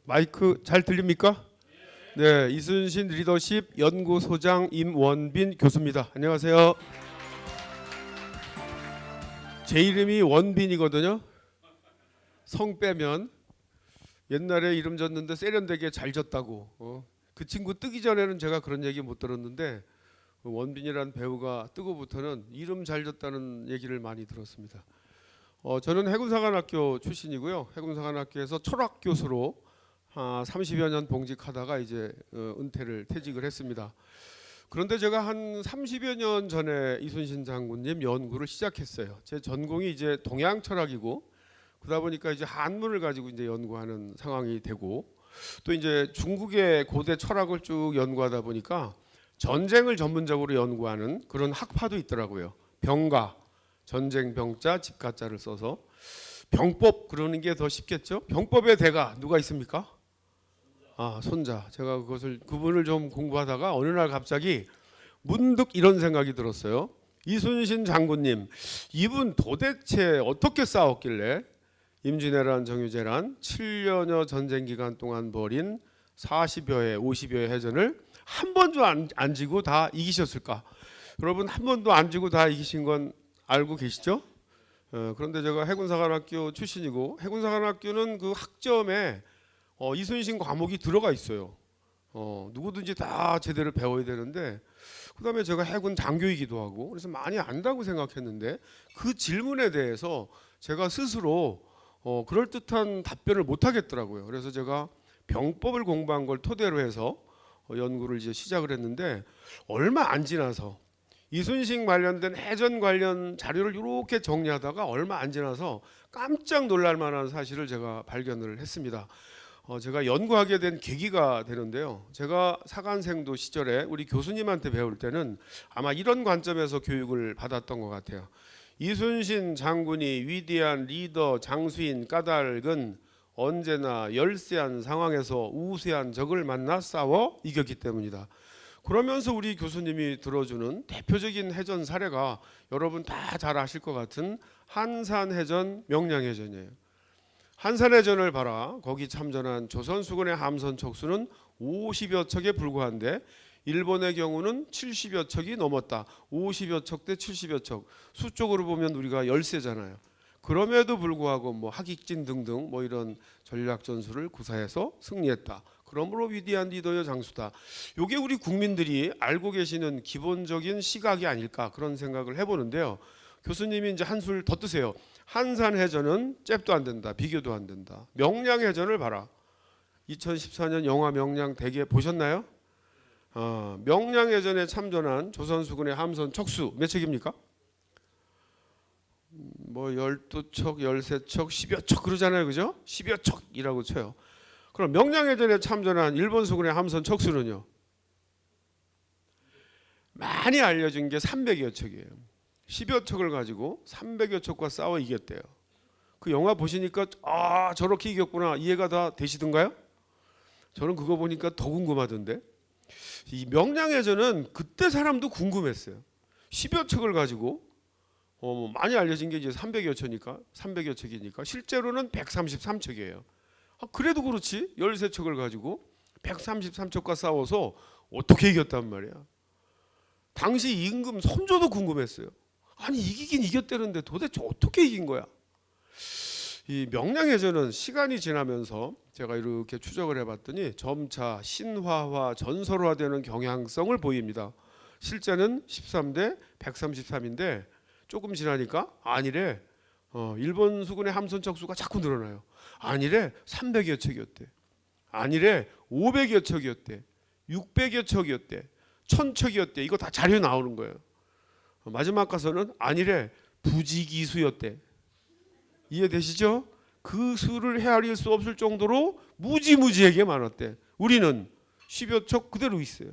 마이크 잘 들립니까? 네, 이순신 리더십 연구소장 임원빈 교수입니다. 안녕하세요. 제 이름이 원빈이거든요. 성 빼면 옛날에 이름 졌는데 세련되게 잘 졌다고. 그 친구 뜨기 전에는 제가 그런 얘기 못 들었는데 원빈이라는 배우가 뜨고부터는 이름 잘 졌다는 얘기를 많이 들었습니다. 저는 해군사관학교 출신이고요. 해군사관학교에서 철학 교수로 30여 년 봉직하다가 이제 은퇴를 퇴직을 했습니다. 그런데 제가 한 30여 년 전에 이순신 장군님 연구를 시작했어요. 제 전공이 이제 동양 철학이고 그러다 보니까 이제 한문을 가지고 이제 연구하는 상황이 되고 또 이제 중국의 고대 철학을 쭉 연구하다 보니까 전쟁을 전문적으로 연구하는 그런 학파도 있더라고요. 병가, 전쟁 병자, 집가자를 써서 병법 그러는 게 더 쉽겠죠. 병법의 대가 누가 있습니까? 손자. 제가 그분을 좀 공부하다가 어느 날 갑자기 문득 이런 생각이 들었어요. 이순신 장군님, 이분 도대체 어떻게 싸웠길래 임진왜란, 정유재란 7년여 전쟁 기간 동안 벌인 40여 회, 50여 회 해전을 한 번도 안 지고 다 이기셨을까? 여러분 한 번도 안 지고 다 이기신 건 알고 계시죠? 그런데 제가 해군사관학교 출신이고 해군사관학교는 그 학점에 이순신 과목이 들어가 있어요. 누구든지 다 제대로 배워야 되는데 그다음에 제가 해군 장교이기도 하고 그래서 많이 안다고 생각했는데 그 질문에 대해서 제가 스스로 그럴듯한 답변을 못 하겠더라고요. 그래서 제가 병법을 공부한 걸 토대로 해서 연구를 이제 시작을 했는데 얼마 안 지나서 이순신 관련된 해전 관련 자료를 이렇게 정리하다가 얼마 안 지나서 깜짝 놀랄 만한 사실을 제가 발견을 했습니다. 제가 연구하게 된 계기가 되는데요. 제가 사관생도 시절에 우리 교수님한테 배울 때는 아마 이런 관점에서 교육을 받았던 것 같아요. 이순신 장군이 위대한 리더, 장수인, 까닭은 언제나 열세한 상황에서 우세한 적을 만나 싸워 이겼기 때문이다. 그러면서 우리 교수님이 들어주는 대표적인 해전 사례가 여러분 다 잘 아실 것 같은 한산해전, 명량해전이에요. 한산해전을 봐라. 거기 참전한 조선수군의 함선 척수는 50여 척에 불과한데 일본의 경우는 70여 척이 넘었다. 50여 척 대 70여 척. 수적으로 보면 우리가 열세잖아요. 그럼에도 불구하고 뭐 하객진 등등 뭐 이런 전략 전술을 구사해서 승리했다. 그러므로 위대한 리더여 장수다. 이게 우리 국민들이 알고 계시는 기본적인 시각이 아닐까 그런 생각을 해보는데요. 교수님이 이제 한술 더 뜨세요. 한산해전은 잽도 안 된다. 비교도 안 된다. 명량해전을 봐라. 2014년 영화 명량 대개 보셨나요? 명량해전에 참전한 조선수군의 함선 척수 몇 척입니까? 뭐 12척, 13척, 10여 척 그러잖아요. 그죠? 10여 척이라고 쳐요. 그럼 명량해전에 참전한 일본 수군의 함선 척수는요? 많이 알려진 게 300여 척이에요. 10여 척을 가지고 300여 척과 싸워 이겼대요. 그 영화 보시니까 저렇게 이겼구나 이해가 다 되시던가요? 저는 그거 보니까 더 궁금하던데. 이 명량해전은 그때 사람도 궁금했어요. 10여 척을 가지고 많이 알려진 게 이제 300여 척이니까 실제로는 133척이에요. 그래도 그렇지 13척을 가지고 133척과 싸워서 어떻게 이겼단 말이야. 당시 임금 선조도 궁금했어요. 아니 이기긴 이겼다는데 도대체 어떻게 이긴 거야. 이 명량해전은 시간이 지나면서 제가 이렇게 추적을 해봤더니 점차 신화화 전설화되는 경향성을 보입니다. 실제는 13대 133인데 조금 지나니까 아니래. 일본 수군의 함선 척수가 자꾸 늘어나요. 아니래 300여 척이었대. 아니래 500여 척이었대. 600여 척이었대. 1000척이었대. 이거 다 자료 나오는 거예요. 마지막 가서는 아니래 부지기수였대. 이해되시죠? 그 수를 헤아릴 수 없을 정도로 무지무지하게 많았대. 우리는 10여 척 그대로 있어요.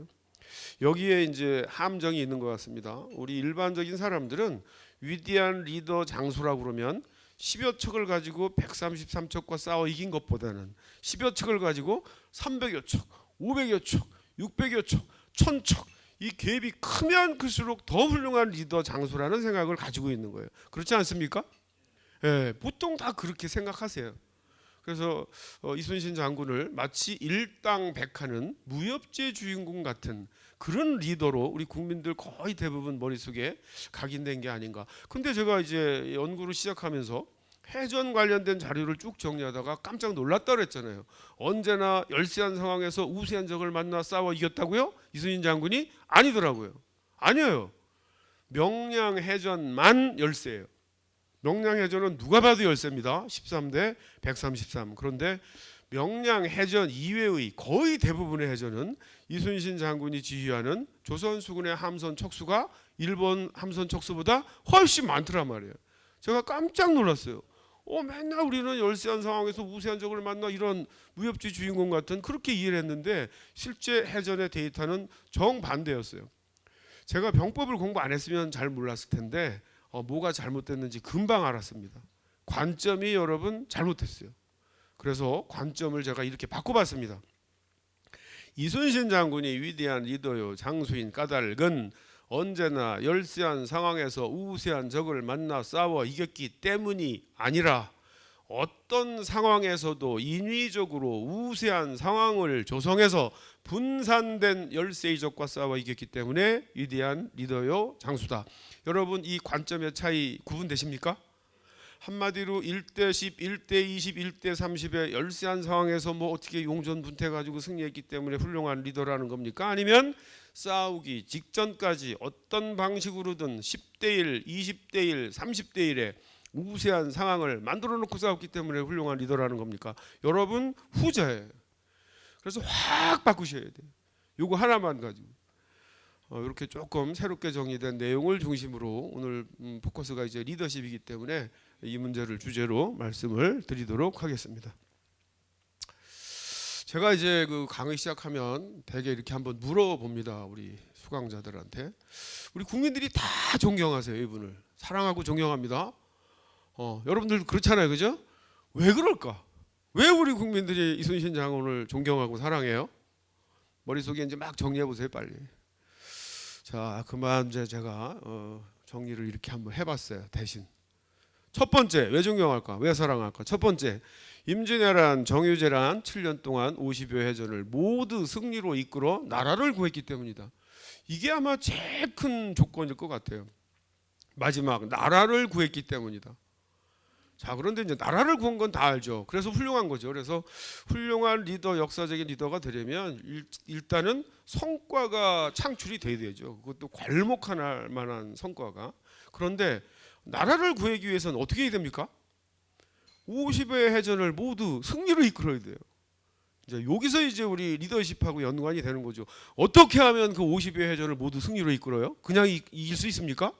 여기에 이제 함정이 있는 것 같습니다. 우리 일반적인 사람들은 위대한 리더 장수라고 그러면 10여 척을 가지고 133척과 싸워 이긴 것보다는 10여 척을 가지고 300여 척, 500여 척, 600여 척, 1000척 이 갭이 크면 클수록 더 훌륭한 리더 장수라는 생각을 가지고 있는 거예요. 그렇지 않습니까? 예, 보통 다 그렇게 생각하세요. 그래서 이순신 장군을 마치 일당백하는 무협지의 주인공 같은 그런 리더로 우리 국민들 거의 대부분 머릿속에 각인된 게 아닌가. 근데 제가 이제 연구를 시작하면서 해전 관련된 자료를 쭉 정리하다가 깜짝 놀랐다 그랬잖아요. 언제나 열세한 상황에서 우세한 적을 만나 싸워 이겼다고요? 이순신 장군이? 아니더라고요. 아니에요. 명량해전만 열세예요. 명량해전은 누가 봐도 열세입니다. 13대 133. 그런데 명량해전 이외의 거의 대부분의 해전은 이순신 장군이 지휘하는 조선 수군의 함선 척수가 일본 함선 척수보다 훨씬 많더란 말이에요. 제가 깜짝 놀랐어요. 맨날 우리는 열세한 상황에서 우세한 적을 만나 이런 무협지 주인공 같은 그렇게 이해를 했는데 실제 해전의 데이터는 정반대였어요. 제가 병법을 공부 안 했으면 잘 몰랐을 텐데 뭐가 잘못됐는지 금방 알았습니다. 관점이 여러분 잘못됐어요. 그래서 관점을 제가 이렇게 바꿔봤습니다. 이순신 장군이 위대한 리더요 장수인 까닭은 언제나 열세한 상황에서 우세한 적을 만나 싸워 이겼기 때문이 아니라 어떤 상황에서도 인위적으로 우세한 상황을 조성해서 분산된 열세의 적과 싸워 이겼기 때문에 위대한 리더요 장수다. 여러분 이 관점의 차이 구분되십니까? 한마디로 1대 10, 1대 20, 1대 30의 열세한 상황에서 뭐 어떻게 용전분태가지고 승리했기 때문에 훌륭한 리더라는 겁니까? 아니면 싸우기 직전까지 어떤 방식으로든 10대 1, 20대 1, 30대 1의 우세한 상황을 만들어 놓고 싸웠기 때문에 훌륭한 리더라는 겁니까? 여러분 후자예요. 그래서 확 바꾸셔야 돼요. 요거 하나만 가지고 이렇게 조금 새롭게 정리된 내용을 중심으로 오늘 포커스가 이제 리더십이기 때문에 이 문제를 주제로 말씀을 드리도록 하겠습니다. 제가 이제 그 강의 시작하면 대개 이렇게 한번 물어봅니다. 우리 수강자들한테. 우리 국민들이 다 존경하세요. 이분을 사랑하고 존경합니다. 여러분들 그렇잖아요, 그죠? 왜 그럴까? 왜 우리 국민들이 이순신 장군을 존경하고 사랑해요? 머릿속에 이제 막 정리해 보세요, 빨리. 자, 그만 이제 제가 정리를 이렇게 한번 해봤어요. 대신 첫 번째 왜 존경할까? 왜 사랑할까? 첫 번째 임진왜란, 정유재란 7년 동안 50여 해전을 모두 승리로 이끌어 나라를 구했기 때문이다. 이게 아마 제일 큰 조건일 것 같아요. 마지막 나라를 구했기 때문이다. 자, 그런데 이제 나라를 구한 건 다 알죠. 그래서 훌륭한 거죠. 그래서 훌륭한 리더, 역사적인 리더가 되려면 일단은 성과가 창출이 돼야 되죠. 그것도 괄목할 만한 성과가. 그런데 나라를 구하기 위해서는 어떻게 해야 됩니까? 50의 해전을 모두 승리로 이끌어야 돼요. 이제 여기서 이제 우리 리더십하고 연관이 되는 거죠. 어떻게 하면 그 50의 해전을 모두 승리로 이끌어요? 그냥 이길 수 있습니까?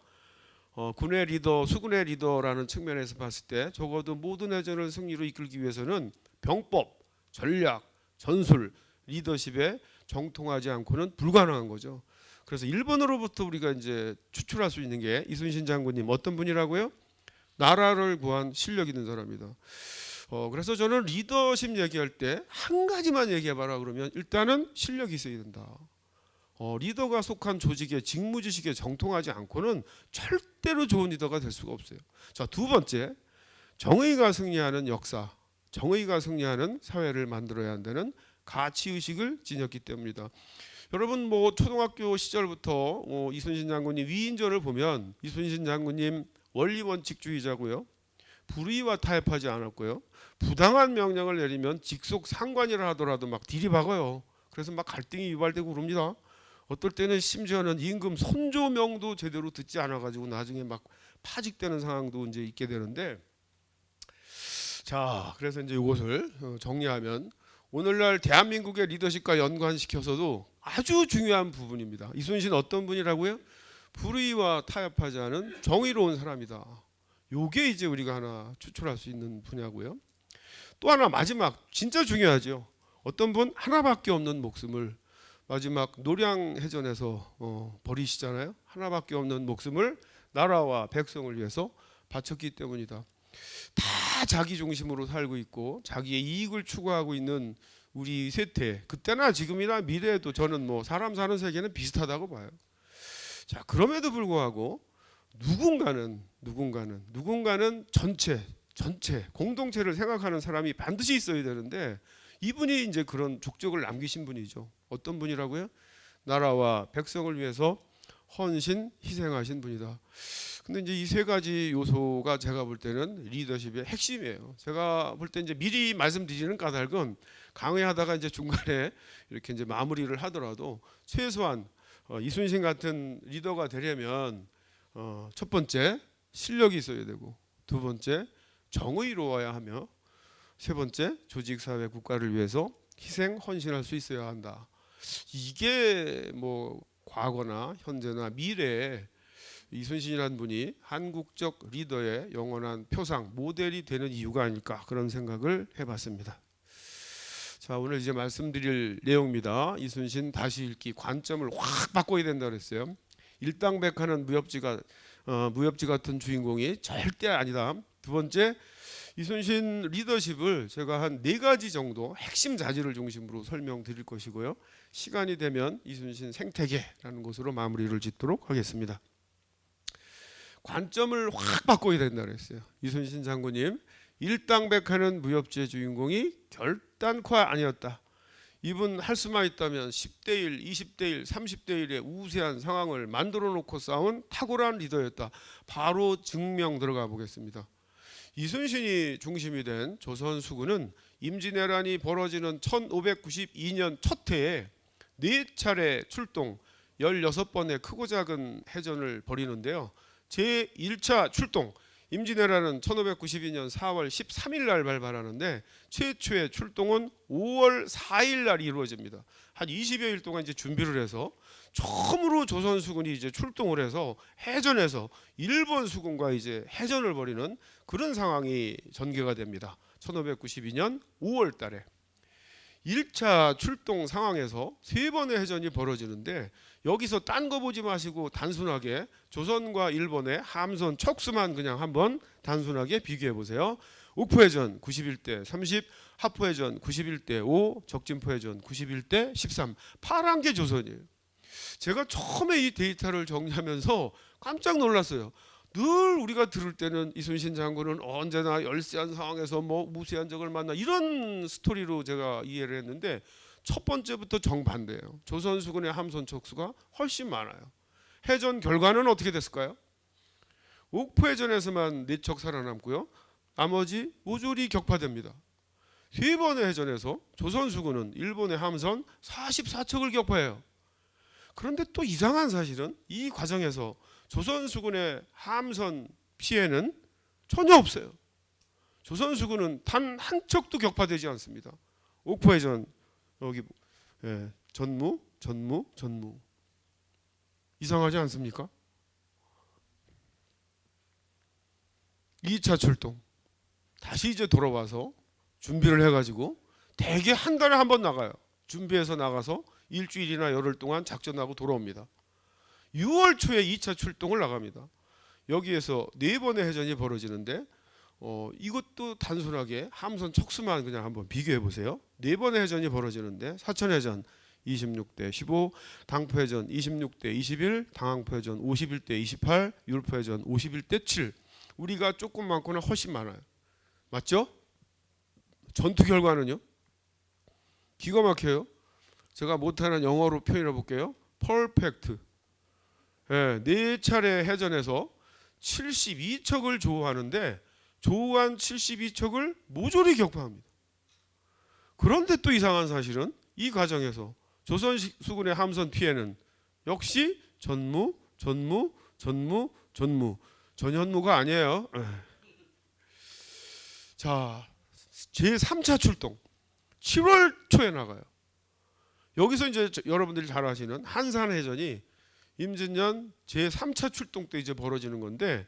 군의 리더, 수군의 리더라는 측면에서 봤을 때 적어도 모든 해전을 승리로 이끌기 위해서는 병법, 전략, 전술, 리더십에 정통하지 않고는 불가능한 거죠. 그래서 일본으로부터 우리가 이제 추출할 수 있는 게 이순신 장군님 어떤 분이라고요? 나라를 구한 실력 있는 사람이다. 그래서 저는 리더십 얘기할 때 한 가지만 얘기해봐라 그러면 일단은 실력이 있어야 된다. 리더가 속한 조직의 직무지식에 정통하지 않고는 절대로 좋은 리더가 될 수가 없어요. 자, 두 번째, 정의가 승리하는 역사, 정의가 승리하는 사회를 만들어야 한다는 가치의식을 지녔기 때문이다. 여러분 뭐 초등학교 시절부터 이순신 장군님 위인전을 보면 이순신 장군님 원리원칙주의자고요. 불의와 타협하지 않았고요. 부당한 명령을 내리면 직속 상관이라 하더라도 막 들이박아요. 그래서 막 갈등이 유발되고 그럽니다. 어떨 때는 심지어는 임금 선조명도 제대로 듣지 않아가지고 나중에 막 파직되는 상황도 이제 있게 되는데, 자, 그래서 이제 이것을 정리하면 오늘날 대한민국의 리더십과 연관시켜서도 아주 중요한 부분입니다. 이순신 어떤 분이라고요? 불의와 타협하지 않은 정의로운 사람이다. 요게 이제 우리가 하나 추출할 수 있는 분야고요. 또 하나 마지막 진짜 중요하죠. 어떤 분 하나밖에 없는 목숨을 마지막 노량해전에서 버리시잖아요. 하나밖에 없는 목숨을 나라와 백성을 위해서 바쳤기 때문이다. 다 자기 중심으로 살고 있고 자기의 이익을 추구하고 있는 우리 세태, 그때나 지금이나 미래에도 저는 뭐 사람 사는 세계는 비슷하다고 봐요. 자, 그럼에도 불구하고 누군가는 전체 전체 공동체를 생각하는 사람이 반드시 있어야 되는데 이분이 이제 그런 족적을 남기신 분이죠. 어떤 분이라고요? 나라와 백성을 위해서 헌신 희생하신 분이다. 근데 이제 이 세 가지 요소가 제가 볼 때는 리더십의 핵심이에요. 제가 볼 때 이제 미리 말씀드리는 까닭은 강의하다가 이제 중간에 이렇게 이제 마무리를 하더라도 최소한 이순신 같은 리더가 되려면 첫 번째 실력이 있어야 되고, 두 번째 정의로워야 하며, 세 번째 조직 사회 국가를 위해서 희생 헌신할 수 있어야 한다. 이게 뭐 과거나 현재나 미래에 이순신이라는 분이 한국적 리더의 영원한 표상 모델이 되는 이유가 아닐까, 그런 생각을 해봤습니다. 자, 오늘 이제 말씀드릴 내용입니다. 이순신 다시 읽기 관점을 확 바꿔야 된다 그랬어요. 일당백하는 무협지 같은 주인공이 절대 아니다. 두 번째, 이순신 리더십을 제가 한 4가지 정도 핵심 자질을 중심으로 설명드릴 것이고요. 시간이 되면 이순신 생태계라는 것으로 마무리를 짓도록 하겠습니다. 관점을 확 바꿔야 된다 그랬어요. 이순신 장군님, 일당백하는 무협지의 주인공이 결단코 아니었다. 이분 할 수만 있다면 10대 1, 20대 1, 30대 1의 우세한 상황을 만들어 놓고 싸운 탁월한 리더였다. 바로 증명 들어가 보겠습니다. 이순신이 중심이 된 조선 수군은 임진왜란이 벌어지는 1592년 첫 해에 4차례 출동 16번의 크고 작은 해전을 벌이는데요. 제1차 출동, 임진왜란은 1592년 4월 13일 날 발발하는데 최초의 출동은 5월 4일 날 이루어집니다. 한 20여일 동안 이제 준비를 해서 처음으로 조선 수군이 이제 출동을 해서 해전에서 일본 수군과 이제 해전을 벌이는 그런 상황이 전개가 됩니다. 1592년 5월 달에 1차 출동 상황에서 3번의 해전이 벌어지는데, 여기서 딴 거 보지 마시고 단순하게 조선과 일본의 함선 척수만 그냥 한번 단순하게 비교해 보세요. 옥포해전 91대 30, 하포해전 91대 5, 적진포해전 91대 13. 파란 게 조선이에요. 제가 처음에 이 데이터를 정리하면서 깜짝 놀랐어요. 늘 우리가 들을 때는 이순신 장군은 언제나 열세한 상황에서 뭐 무수한 적을 만나, 이런 스토리로 제가 이해를 했는데 첫 번째부터 정반대예요. 조선 수군의 함선 척수가 훨씬 많아요. 해전 결과는 어떻게 됐을까요? 옥포해전에서만 4척 살아남고요. 나머지 모조리 격파됩니다. 3번의 해전에서 조선 수군은 일본의 함선 44척을 격파해요. 그런데 또 이상한 사실은 이 과정에서 조선 수군의 함선 피해는 전혀 없어요. 조선 수군은 단 한 척도 격파되지 않습니다. 옥포해전 여기 전무 이상하지 않습니까? 2차 출동 다시 이제 돌아와서 준비를 해가지고 대개 한 달에 한 번 나가요. 준비해서 나가서 일주일이나 열흘 동안 작전하고 돌아옵니다. 6월 초에 2차 출동을 나갑니다. 여기에서 4번의 해전이 벌어지는데 이것도 단순하게 함선 척수만 그냥 한번 비교해 보세요. 4번의 해전이 벌어지는데 사천해전 26대 15, 당포해전 26대 21, 당항포해전 51대 28, 율포해전 51대 7. 우리가 조금 많거나 훨씬 많아요. 맞죠? 전투 결과는요? 기가 막혀요. 제가 못하는 영어로 표현해 볼게요. 퍼펙트. 4차례 해전에서 72척을 조우하는데 조우한 72척을 모조리 격파합니다. 그런데 또 이상한 사실은 이 과정에서 조선 수군의 함선 피해는 역시 전현무가 아니에요. 자, 제3차 출동 7월 초에 나가요. 여기서 이제 여러분들이 잘 아시는 한산해전이 임진년 제3차 출동 때 이제 벌어지는 건데,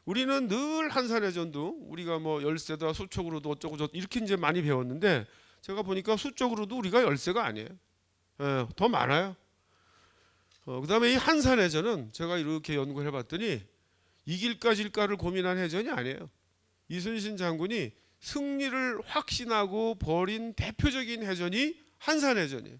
우리는 늘 한산해전도 우리가 뭐 열세다 수적으로도 어쩌고 저쩌고 이렇게 이제 많이 배웠는데, 제가 보니까 수적으로도 우리가 열세가 아니에요. 더 많아요. 그다음에 이 한산해전은 제가 이렇게 연구를 해봤더니 이길까 질까를 고민한 해전이 아니에요. 이순신 장군이 승리를 확신하고 벌인 대표적인 해전이 한산해전이에요.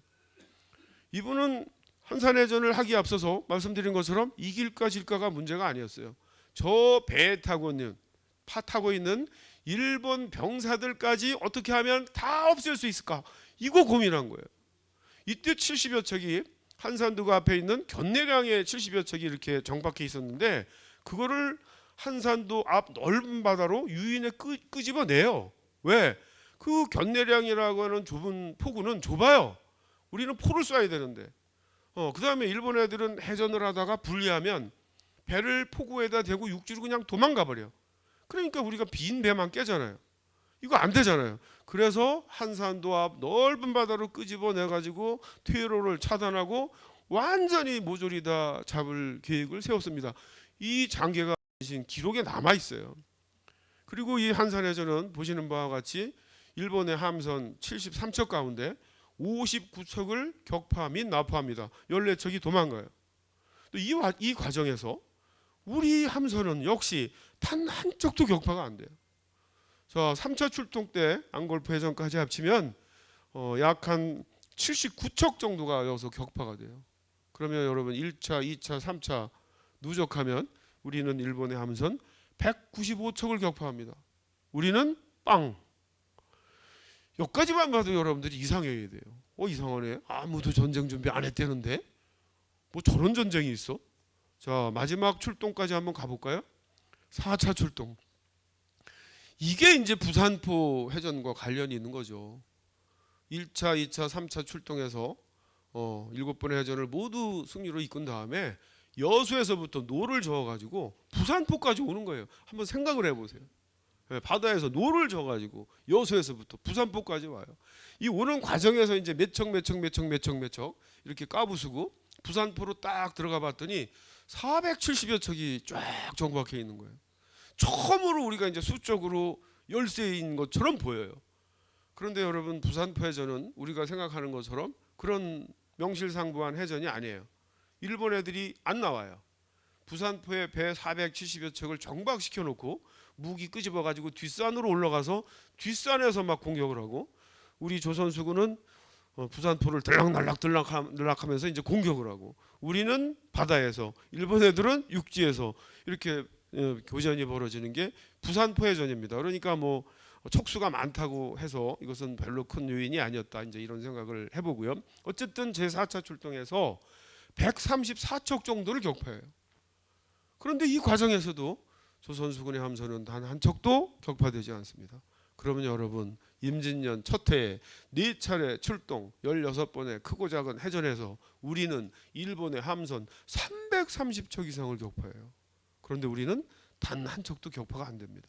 이분은 한산해전을 하기에 앞서서 말씀드린 것처럼 이길까 질까가 문제가 아니었어요. 저 배에 타고 있는 일본 병사들까지 어떻게 하면 다 없앨 수 있을까? 이거 고민한 거예요. 이때 70여 척이 한산도가 앞에 있는 견내량에 70여 척이 이렇게 정박해 있었는데 그거를 한산도 앞 넓은 바다로 유인해 끄집어내요. 왜? 그 견내량이라고 하는 좁은 포구는 좁아요. 우리는 포를 쏴야 되는데. 그 다음에 일본 애들은 해전을 하다가 불리하면 배를 포구에다 대고 육지로 그냥 도망가 버려. 그러니까 우리가 빈 배만 깨잖아요. 이거 안 되잖아요. 그래서 한산도 앞 넓은 바다로 끄집어내 가지고 퇴로를 차단하고 완전히 모조리 다 잡을 계획을 세웠습니다. 이 장계가 기록에 남아 있어요. 그리고 이 한산해전은 보시는 바와 같이 일본의 함선 73척 가운데 59척을 격파 및 납포합니다. 14척이 도망가요. 또 이 과정에서 우리 함선은 역시 단 한 척도 격파가 안 돼요. 자, 3차 출동 때 안골프 해전까지 합치면 약 한 79척 정도가 여기서 격파가 돼요. 그러면 여러분 1차, 2차, 3차 누적하면 우리는 일본의 함선 195척을 격파합니다. 우리는 빵. 여기까지만 봐도 여러분들이 이상해야 돼요. 이상하네. 아무도 전쟁 준비 안 했다는데? 뭐 저런 전쟁이 있어? 자, 마지막 출동까지 한번 가볼까요? 4차 출동. 이게 이제 부산포 해전과 관련이 있는 거죠. 1차, 2차, 3차 출동해서 7번의 해전을 모두 승리로 이끈 다음에 여수에서부터 노를 저어가지고 부산포까지 오는 거예요. 한번 생각을 해보세요. 바다에서 노를 져가지고 여수에서부터 부산포까지 와요. 이 오는 과정에서 이제 몇 척 이렇게 까부수고 부산포로 딱 들어가 봤더니 470여 척이 쫙 정박해 있는 거예요. 처음으로 우리가 이제 수적으로 열세인 것처럼 보여요. 그런데 여러분 부산포 해전은 우리가 생각하는 것처럼 그런 명실상부한 해전이 아니에요. 일본 애들이 안 나와요. 부산포에 배 470여 척을 정박시켜 놓고 무기 끄집어 가지고 뒷산으로 올라가서 뒷산에서 막 공격을 하고 우리 조선수군은 부산포를 들락날락하면서 이제 공격을 하고 우리는 바다에서 일본 애들은 육지에서 이렇게 교전이 벌어지는 게 부산포 해전입니다. 그러니까 뭐 척수가 많다고 해서 이것은 별로 큰 요인이 아니었다. 이제 이런 생각을 해보고요. 어쨌든 제4차 출동에서 134척 정도를 격파해요. 그런데 이 과정에서도 조선수군의 함선은 단 한 척도 격파되지 않습니다. 그러면 여러분 임진년 첫 해에 4차례 출동 16번의 크고 작은 해전에서 우리는 일본의 함선 330척 이상을 격파해요. 그런데 우리는 단 한 척도 격파가 안 됩니다.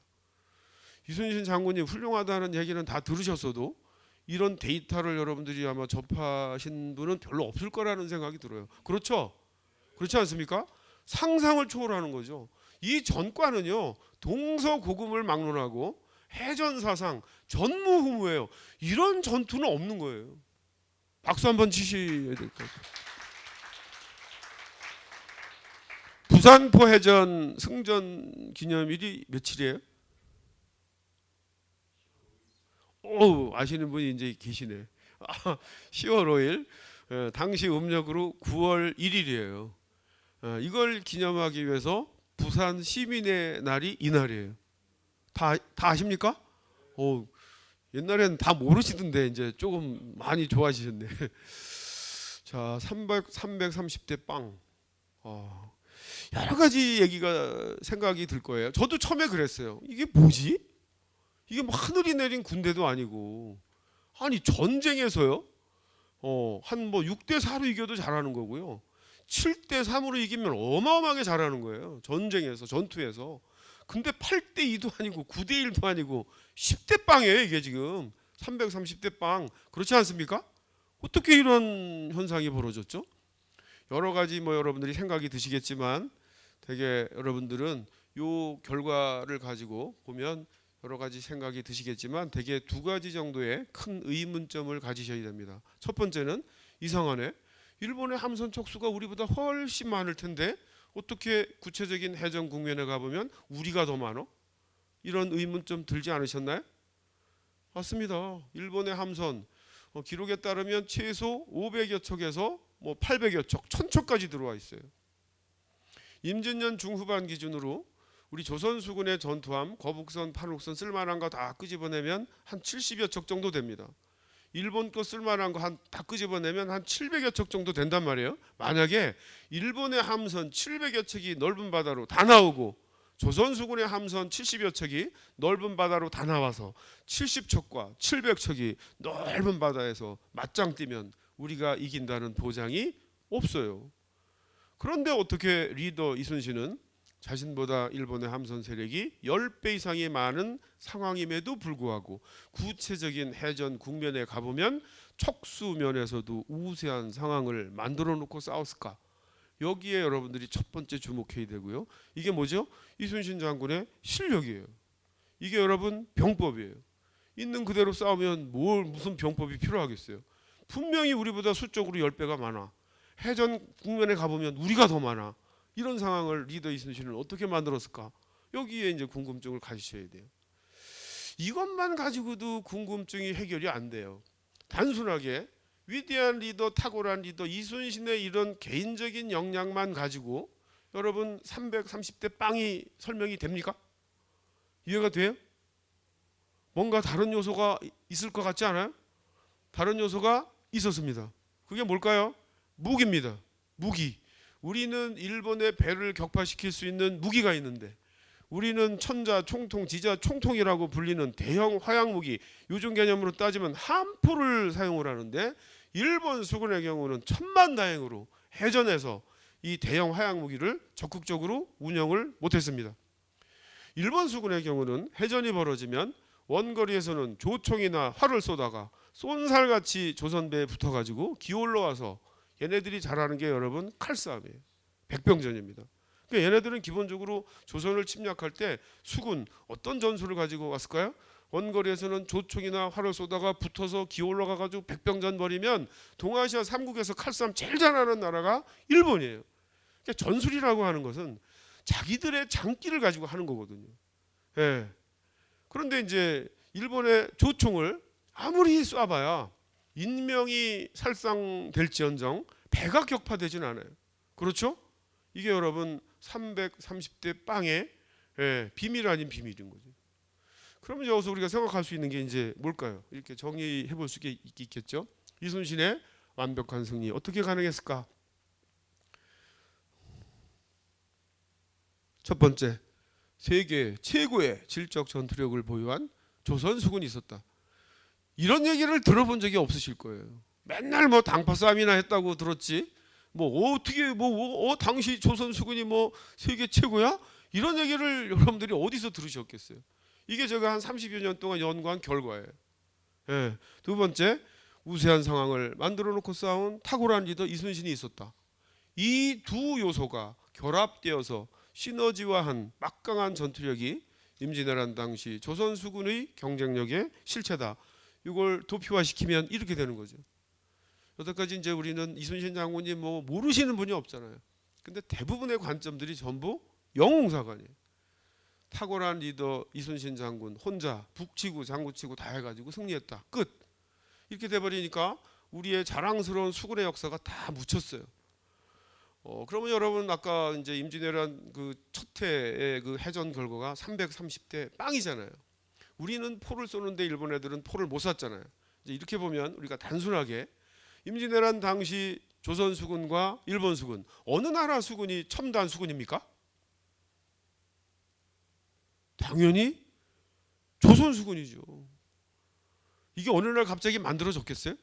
이순신 장군이 훌륭하다는 얘기는 다 들으셨어도 이런 데이터를 여러분들이 아마 접하신 분은 별로 없을 거라는 생각이 들어요. 그렇죠? 그렇지 않습니까? 상상을 초월하는 거죠. 이 전과는요 동서고금을 막론하고 해전사상 전무후무예요. 이런 전투는 없는 거예요. 박수 한번 치셔야 될 것 같아요. 부산포 해전 승전 기념일이 며칠이에요? 아시는 분이 이제 계시네. 10월 5일. 당시 음력으로 9월 1일이에요. 이걸 기념하기 위해서 부산 시민의 날이 이날이에요. 다 아십니까? 옛날에는 다 모르시던데 이제 조금 많이 좋아지셨네. 자, 330대 빵. 여러 가지 얘기가 생각이 들 거예요. 저도 처음에 그랬어요. 이게 뭐지? 이게 뭐 하늘이 내린 군대도 아니고 아니 전쟁에서요. 한 뭐 6대 4로 이겨도 잘하는 거고요. 7대 3으로 이기면 어마어마하게 잘하는 거예요. 전쟁에서 전투에서. 근데 8대 2도 아니고 9대 1도 아니고 10대 빵이에요. 이게 지금 330대 빵. 그렇지 않습니까? 어떻게 이런 현상이 벌어졌죠? 여러 가지 뭐 여러분들이 생각이 드시겠지만 되게 여러분들은 요 결과를 가지고 보면 여러 가지 생각이 드시겠지만 되게 두 가지 정도의 큰 의문점을 가지셔야 됩니다. 첫 번째는 이상하네. 일본의 함선 척수가 우리보다 훨씬 많을 텐데 어떻게 구체적인 해전 국면에 가보면 우리가 더 많어? 이런 의문점 들지 않으셨나요? 맞습니다. 일본의 함선 기록에 따르면 최소 500여 척에서 뭐 800여 척, 1000척까지 들어와 있어요. 임진년 중후반 기준으로 우리 조선 수군의 전투함 거북선, 판옥선 쓸만한 거 다 끄집어내면 한 70여 척 정도 됩니다. 일본 거 쓸만한 거 다 끄집어내면 한 700여 척 정도 된단 말이에요. 만약에 일본의 함선 700여 척이 넓은 바다로 다 나오고 조선 수군의 함선 70여 척이 넓은 바다로 다 나와서 70척과 700척이 넓은 바다에서 맞짱 뜨면 우리가 이긴다는 보장이 없어요. 그런데 어떻게 리더 이순신은 자신보다 일본의 함선 세력이 10배 이상이 많은 상황임에도 불구하고 구체적인 해전 국면에 가보면 척수면에서도 우세한 상황을 만들어 놓고 싸웠을까? 여기에 여러분들이 첫 번째 주목해야 되고요. 이게 뭐죠? 이순신 장군의 실력이에요. 이게 여러분 병법이에요. 있는 그대로 싸우면 무슨 병법이 필요하겠어요. 분명히 우리보다 수적으로 10배가 많아. 해전 국면에 가보면 우리가 더 많아. 이런 상황을 리더 이순신은 어떻게 만들었을까? 여기에 이제 궁금증을 가지셔야 돼요. 이것만 가지고도 궁금증이 해결이 안 돼요. 단순하게 위대한 리더, 탁월한 리더 이순신의 이런 개인적인 역량만 가지고 여러분 330대 빵이 설명이 됩니까? 이해가 돼요? 뭔가 다른 요소가 있을 것 같지 않아요? 다른 요소가 있었습니다. 그게 뭘까요? 무기입니다. 무기. 우리는 일본의 배를 격파시킬 수 있는 무기가 있는데 우리는 천자, 총통, 지자, 총통이라고 불리는 대형 화약무기, 요즘 개념으로 따지면 함포를 사용을 하는데 일본 수군의 경우는 천만다행으로 해전에서 이 대형 화약무기를 적극적으로 운영을 못했습니다. 일본 수군의 경우는 해전이 벌어지면 원거리에서는 조총이나 활을 쏘다가 쏜살같이 조선배에 붙어가지고 기어올라와서 얘네들이 잘하는 게 여러분 칼싸움이에요. 백병전입니다. 그러니까 얘네들은 기본적으로 조선을 침략할 때 수군 어떤 전술을 가지고 왔을까요? 원거리에서는 조총이나 활을 쏘다가 붙어서 기어올라가가지고 백병전 벌이면 동아시아 3국에서 칼싸움 제일 잘하는 나라가 일본이에요. 그러니까 전술이라고 하는 것은 자기들의 장기를 가지고 하는 거거든요. 예. 그런데 이제 일본의 조총을 아무리 쏴봐야 인명이 살상될지언정 배가 격파되진 않아요. 그렇죠? 이게 여러분 330대 빵의 비밀 아닌 비밀인 거죠. 그러면 여기서 우리가 생각할 수 있는 게 이제 뭘까요? 이렇게 정리해 볼 수 있겠죠. 이순신의 완벽한 승리 어떻게 가능했을까? 첫 번째, 세계 최고의 질적 전투력을 보유한 조선 수군이 있었다. 이런 얘기를 들어본 적이 없으실 거예요. 맨날 뭐 당파 싸움이나 했다고 들었지. 뭐 어떻게 당시 조선 수군이 뭐 세계 최고야? 이런 얘기를 여러분들이 어디서 들으셨겠어요? 이게 제가 한 30여 년 동안 연구한 결과예요. 예. 두 번째, 우세한 상황을 만들어 놓고 싸운 탁월한 리더 이순신이 있었다. 이 두 요소가 결합되어서 시너지화한 막강한 전투력이 임진왜란 당시 조선 수군의 경쟁력의 실체다. 이걸 도표화시키면 이렇게 되는 거죠. 여태까지 이제 우리는 이순신 장군이 뭐 모르시는 분이 없잖아요. 근데 대부분의 관점들이 전부 영웅사관이에요. 탁월한 리더 이순신 장군 혼자 북치고 장구치고 다 해가지고 승리했다. 끝. 이렇게 돼버리니까 우리의 자랑스러운 수군의 역사가 다 묻혔어요. 그러면 여러분 아까 이제 임진왜란 그 첫 해의 그 해전 결과가 330대 빵이잖아요. 우리는 포를 쏘는데 일본 애들은 포를 못 쐈잖아요. 이제 이렇게 보면 우리가 단순하게 임진왜란 당시 조선 수군과 일본 수군 어느 나라 수군이 첨단 수군입니까? 당연히 조선 수군이죠. 이게 어느 날 갑자기 만들어졌겠어요?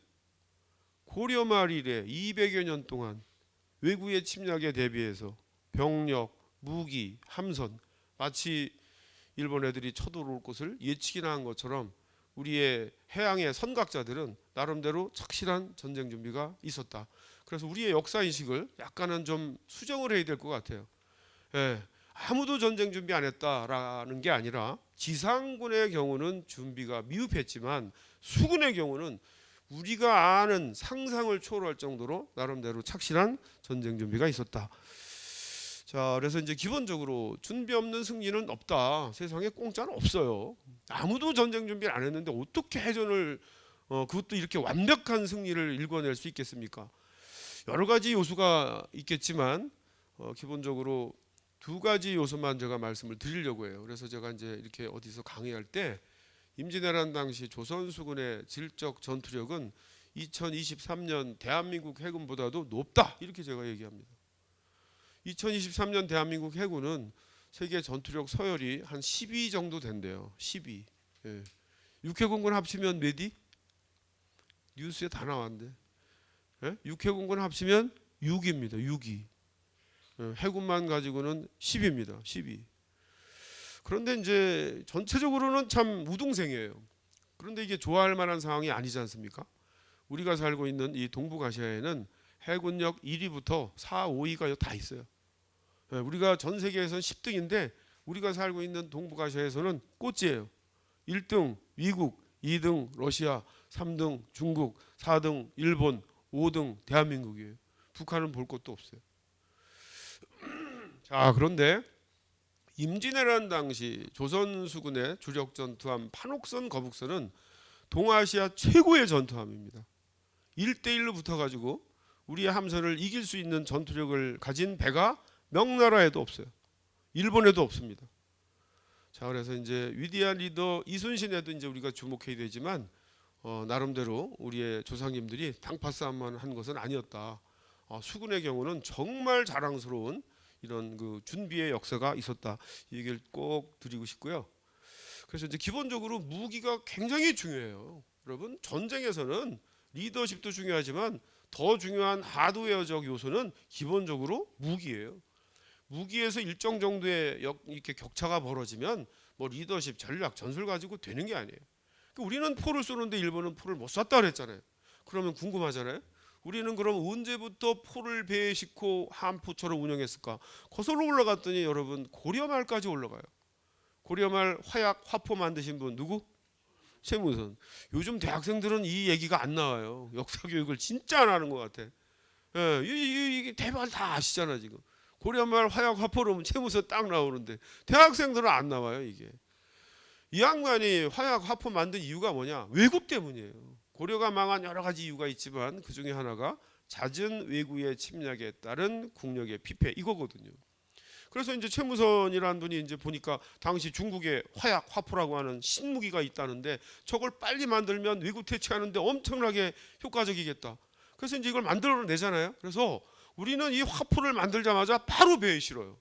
고려 말 이래 200여 년 동안 외구의 침략에 대비해서 병력, 무기, 함선 마치 일본 애들이 쳐들어올 것을 예측이나 한 것처럼 우리의 해양의 선각자들은 나름대로 착실한 전쟁 준비가 있었다. 그래서 우리의 역사 인식을 약간은 좀 수정을 해야 될 것 같아요. 예, 아무도 전쟁 준비 안 했다라는 게 아니라 지상군의 경우는 준비가 미흡했지만 수군의 경우는 우리가 아는 상상을 초월할 정도로 나름대로 착실한 전쟁 준비가 있었다. 자, 그래서 이제 기본적으로 준비 없는 승리는 없다. 세상에 공짜는 없어요. 아무도 전쟁 준비를 안 했는데 어떻게 해전을 그것도 이렇게 완벽한 승리를 일궈낼 수 있겠습니까? 여러 가지 요소가 있겠지만 기본적으로 두 가지 요소만 제가 말씀을 드리려고 해요. 그래서 제가 이제 이렇게 어디서 강의할 때 임진왜란 당시 조선수군의 질적 전투력은 2023년 대한민국 해군보다도 높다 이렇게 제가 얘기합니다. 2023년 대한민국 해군은 세계 전투력 서열이 한 10위 정도 된대요. 10위. 예. 육해공군 합치면 몇위? 뉴스에 다 나왔는데. 예? 육해공군 합치면 6위입니다. 6위. 예. 해군만 가지고는 10위입니다. 10위. 그런데 이제 전체적으로는 참 우등생이에요. 그런데 이게 좋아할 만한 상황이 아니지 않습니까? 우리가 살고 있는 이 동북아시아에는 해군력 1위부터 4, 5위가 다 있어요. 예. 우리가 전 세계에서는 10등인데 우리가 살고 있는 동북아시아에서는 꼴찌예요. 1등 미국, 2등 러시아, 3등 중국, 4등 일본, 5등 대한민국이에요. 북한은 볼 것도 없어요. 자, 그런데 임진왜란 당시 조선수군의 주력 전투함 판옥선, 거북선은 동아시아 최고의 전투함입니다. 1대1로 붙어가지고 우리의 함선을 이길 수 있는 전투력을 가진 배가 명나라에도 없어요. 일본에도 없습니다. 자, 그래서 이제 위대한 리더 이순신에도 이제 우리가 주목해야 되지만 나름대로 우리의 조상님들이 당파 싸움만 한 것은 아니었다. 수군의 경우는 정말 자랑스러운 이런 그 준비의 역사가 있었다. 이 얘기를 꼭 드리고 싶고요. 그래서 이제 기본적으로 무기가 굉장히 중요해요. 여러분, 전쟁에서는 리더십도 중요하지만 더 중요한 하드웨어적 요소는 기본적으로 무기예요. 무기에서 일정 정도의 이렇게 격차가 벌어지면 뭐 리더십, 전략, 전술 가지고 되는 게 아니에요. 그러니까 우리는 포를 쏘는데 일본은 포를 못 쐈다 그랬잖아요. 그러면 궁금하잖아요. 우리는 그럼 언제부터 포를 배에 싣고 함포처럼 운영했을까? 거슬러 올라갔더니 여러분 고려말까지 올라가요. 고려말 화약, 화포 만드신 분 누구? 최무선. 요즘 대학생들은 이 얘기가 안 나와요. 역사 교육을 진짜 안 하는 것 같아. 예, 이게 대박 다 아시잖아 지금. 고려말 화약 화포로 오면 채무서 딱 나오는데 대학생들은 안 나와요 이게. 이 양반이 화약 화포 만든 이유가 뭐냐? 왜구 때문이에요. 고려가 망한 여러 가지 이유가 있지만 그 중에 하나가 잦은 왜구의 침략에 따른 국력의 피폐 이거거든요. 그래서 이제 최무선이라는 분이 이제 보니까 당시 중국에 화약 화포라고 하는 신무기가 있다는데 저걸 빨리 만들면 왜구 퇴치하는데 엄청나게 효과적이겠다. 그래서 이제 이걸 만들어내잖아요. 그래서 우리는 이 화포를 만들자마자 바로 배에 실어요.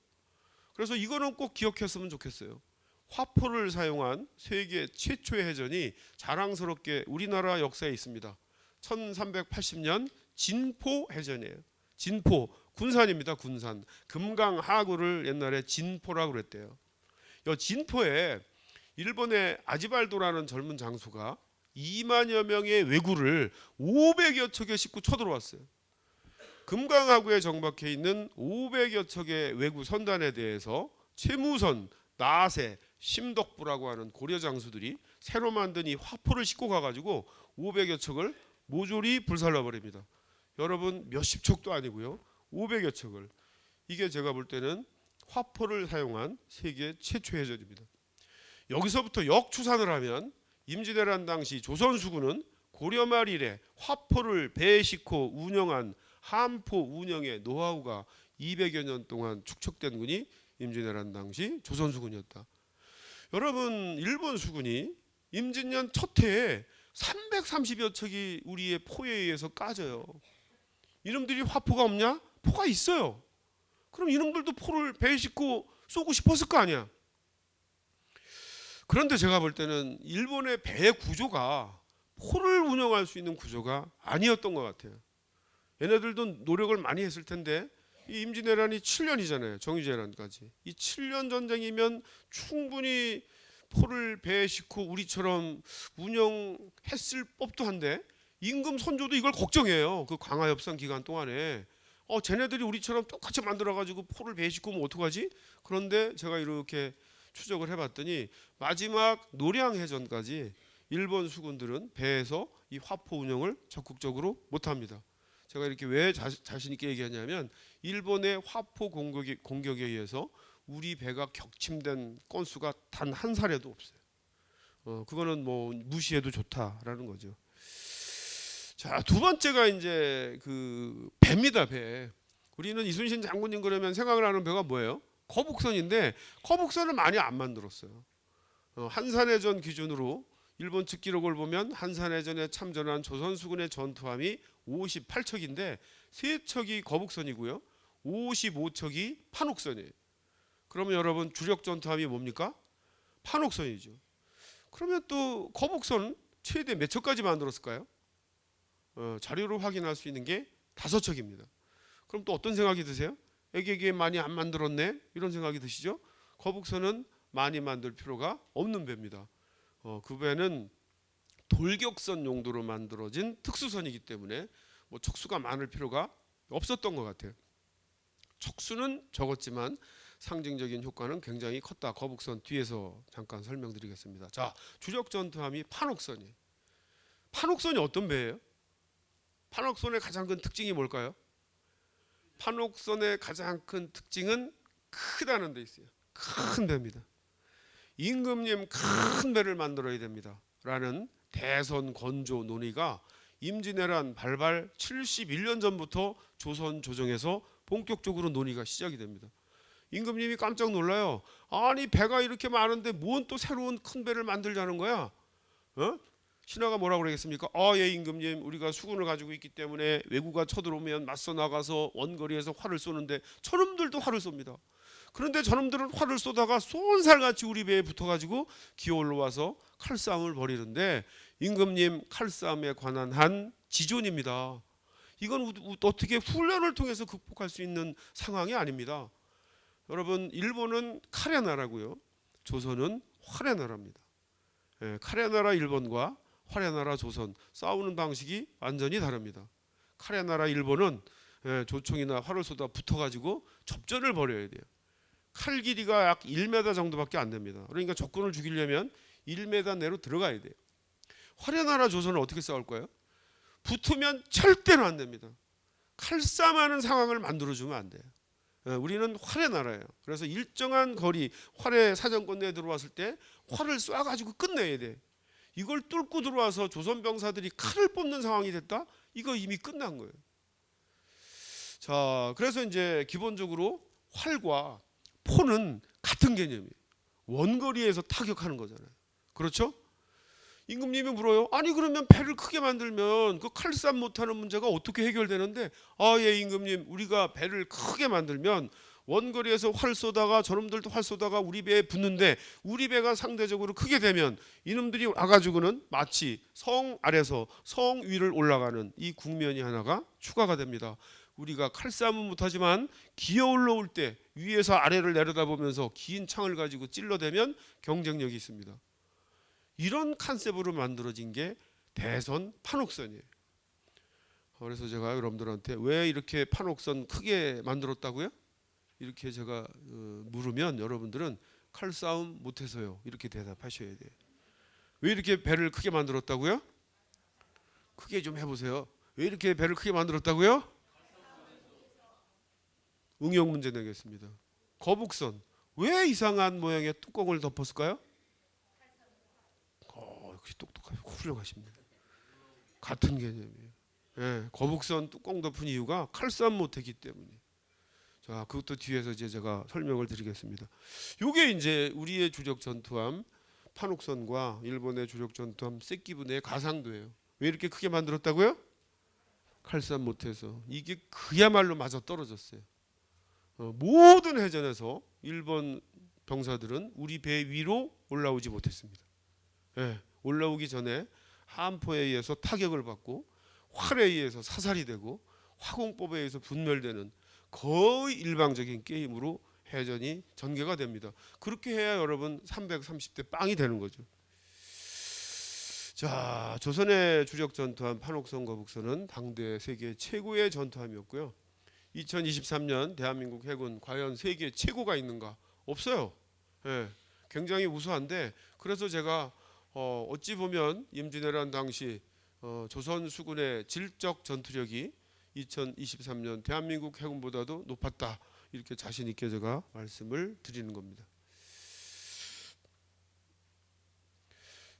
그래서 이거는 꼭 기억했으면 좋겠어요. 화포를 사용한 세계 최초의 해전이 자랑스럽게 우리나라 역사에 있습니다. 1380년 진포 해전이에요. 진포, 군산입니다. 군산. 금강하구를 옛날에 진포라고 그랬대요. 이 진포에 일본의 아지발도라는 젊은 장수가 2만여 명의 왜구를 500여 척에 싣고 쳐들어왔어요. 금강하구에 정박해 있는 500여 척의 왜구 선단에 대해서 최무선, 나세, 심덕부라고 하는 고려 장수들이 새로 만든 이 화포를 싣고 가가지고 500여 척을 모조리 불살라 버립니다. 여러분 몇십 척도 아니고요. 500여 척을. 이게 제가 볼 때는 화포를 사용한 세계 최초의 해전입니다. 여기서부터 역추산을 하면 임진왜란 당시 조선수군은 고려말 이래 화포를 배에 싣고 운영한 함포 운영의 노하우가 200여 년 동안 축적된 군이 임진왜란 당시 조선수군이었다. 여러분 일본 수군이 임진년 첫 해에 330여 척이 우리의 포에 의해서 까져요. 이놈들이 화포가 없냐? 포가 있어요. 그럼 이놈들도 포를 배에 싣고 쏘고 싶었을 거 아니야. 그런데 제가 볼 때는 일본의 배 구조가 포를 운영할 수 있는 구조가 아니었던 것 같아요. 얘네들도 노력을 많이 했을 텐데 이 임진왜란이 7년이잖아요. 정유재란까지. 이 7년 전쟁이면 충분히 포를 배에 싣고 우리처럼 운영했을 법도 한데 임금 선조도 이걸 걱정해요. 그 광화협상 기간 동안에 쟤네들이 우리처럼 똑같이 만들어가지고 포를 배에 싣고 오면 어떡하지? 그런데 제가 이렇게 추적을 해봤더니 마지막 노량해전까지 일본 수군들은 배에서 이 화포 운영을 적극적으로 못합니다. 제가 이렇게 왜 자신 있게 얘기하냐면 일본의 화포 공격에 의해서 우리 배가 격침된 건수가 단 한 사례도 없어요. 그거는 뭐 무시해도 좋다라는 거죠. 자, 두 번째가 이제 그 배입니다. 배. 우리는 이순신 장군님 그러면 생각을 하는 배가 뭐예요? 거북선인데 거북선을 많이 안 만들었어요. 한산해전 기준으로 일본 측 기록을 보면 한산해전에 참전한 조선 수군의 전투함이 58척인데 3척이 거북선이고요. 55척이 판옥선이에요. 그러면 여러분 주력 전투함이 뭡니까? 판옥선이죠. 그러면 또 거북선 최대 몇 척까지 만들었을까요? 자료로 확인할 수 있는 게 5척입니다. 그럼 또 어떤 생각이 드세요? 에게게 많이 안 만들었네? 이런 생각이 드시죠? 거북선은 많이 만들 필요가 없는 배입니다. 그 배는 돌격선 용도로 만들어진 특수선이기 때문에 뭐 척수가 많을 필요가 없었던 것 같아요. 척수는 적었지만 상징적인 효과는 굉장히 컸다. 거북선 뒤에서 잠깐 설명드리겠습니다. 자, 주력 전투함이 판옥선이에요. 판옥선이 어떤 배예요? 판옥선의 가장 큰 특징이 뭘까요? 판옥선의 가장 큰 특징은 크다는 데 있어요. 큰 배입니다. 임금님 큰 배를 만들어야 됩니다. 라는 대선 건조 논의가 임진왜란 발발 71년 전부터 조선 조정에서 본격적으로 논의가 시작이 됩니다. 임금님이 깜짝 놀라요. 아니 배가 이렇게 많은데 뭔 또 새로운 큰 배를 만들자는 거야? 신하가 뭐라고 그러겠습니까? 예 임금님, 우리가 수군을 가지고 있기 때문에 왜구가 쳐들어오면 맞서 나가서 원거리에서 활을 쏘는데 저놈들도 활을 쏩니다. 그런데 저놈들은 활을 쏘다가 쏜살같이 우리 배에 붙어가지고 기어올라 와서 칼싸움을 벌이는데 임금님 칼싸움에 관한 한 지존입니다. 이건 어떻게 훈련을 통해서 극복할 수 있는 상황이 아닙니다. 여러분, 일본은 칼의 나라고요. 조선은 활의 나라입니다. 칼의 나라 일본과 활의 나라 조선 싸우는 방식이 완전히 다릅니다. 칼의 나라 일본은 조총이나 활을 쏘다 붙어가지고 접전을 벌여야 돼요. 칼 길이가 약 1m 정도밖에 안 됩니다. 그러니까 적군을 죽이려면 1m 내로 들어가야 돼요. 활의 나라 조선은 어떻게 싸울까요? 붙으면 절대로 안 됩니다. 칼싸움하는 상황을 만들어주면 안 돼요. 우리는 활의 나라예요. 그래서 일정한 거리, 활의 사정권 내에 들어왔을 때 활을 쏴가지고 끝내야 돼. 이걸 뚫고 들어와서 조선 병사들이 칼을 뽑는 상황이 됐다? 이거 이미 끝난 거예요. 자, 그래서 이제 기본적으로 활과 포는 같은 개념이에요. 원거리에서 타격하는 거잖아요. 그렇죠? 임금님이 물어요. 아니 그러면 배를 크게 만들면 그 칼싸움 못하는 문제가 어떻게 해결되는데? 예 임금님, 우리가 배를 크게 만들면 원거리에서 활 쏘다가 저놈들도 활 쏘다가 우리 배에 붙는데 우리 배가 상대적으로 크게 되면 이놈들이 와가지고는 마치 성 아래서 성 위를 올라가는 이 국면이 하나가 추가가 됩니다. 우리가 칼싸움은 못하지만 기어 올라올 때 위에서 아래를 내려다보면서 긴 창을 가지고 찔러대면 경쟁력이 있습니다. 이런 컨셉으로 만들어진 게 대선 판옥선이에요. 그래서 제가 여러분들한테 왜 이렇게 판옥선 크게 만들었다고요? 이렇게 제가 물으면 여러분들은 칼싸움 못해서요, 이렇게 대답하셔야 돼요. 왜 이렇게 배를 크게 만들었다고요? 크게 좀 해보세요. 왜 이렇게 배를 크게 만들었다고요? 응용 문제 내겠습니다. 거북선 왜 이상한 모양의 뚜껑을 덮었을까요? 역시 똑똑하고 훌륭하십니다. 같은 개념이에요. 거북선 뚜껑 덮은 이유가 칼싸움 못했기 때문에. 자, 그것도 뒤에서 이제 제가 설명을 드리겠습니다. 이게 이제 우리의 주력 전투함 판옥선과 일본의 주력 전투함 세끼부네의 가상도예요. 왜 이렇게 크게 만들었다고요? 칼싸움 못해서. 이게 그야말로 맞아 떨어졌어요. 모든 해전에서 일본 병사들은 우리 배 위로 올라오지 못했습니다. 올라오기 전에 함포에 의해서 타격을 받고 활에 의해서 사살이 되고 화공법에 의해서 분멸되는 거의 일방적인 게임으로 해전이 전개가 됩니다. 그렇게 해야 여러분 330대 빵이 되는 거죠. 자, 조선의 주력 전투함 판옥선, 거북선은 당대 세계 최고의 전투함이었고요. 2023년 대한민국 해군 과연 세계 최고가 있는가? 없어요. 굉장히 우수한데, 그래서 제가 어찌 보면 임진왜란 당시 조선 수군의 질적 전투력이 2023년 대한민국 해군보다도 높았다, 이렇게 자신 있게 제가 말씀을 드리는 겁니다.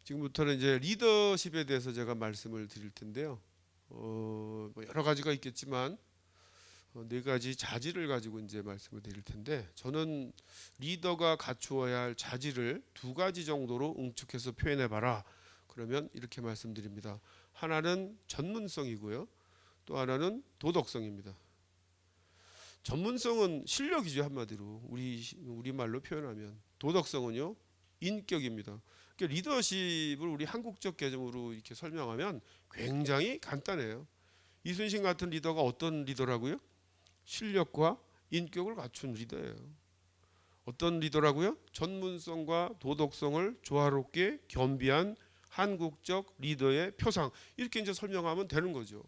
지금부터는 이제 리더십에 대해서 제가 말씀을 드릴 텐데요. 뭐 여러 가지가 있겠지만 네 가지 자질을 가지고 이제 말씀을 드릴 텐데, 저는 리더가 갖추어야 할 자질을 두 가지 정도로 응축해서 표현해 봐라. 그러면 이렇게 말씀드립니다. 하나는 전문성이고요. 또 하나는 도덕성입니다. 전문성은 실력이죠, 한마디로. 우리말로 표현하면. 도덕성은요, 인격입니다. 그러니까 리더십을 우리 한국적 개념으로 이렇게 설명하면 굉장히 간단해요. 이순신 같은 리더가 어떤 리더라고요? 실력과 인격을 갖춘 리더예요. 어떤 리더라고요? 전문성과 도덕성을 조화롭게 겸비한 한국적 리더의 표상. 이렇게 이제 설명하면 되는 거죠.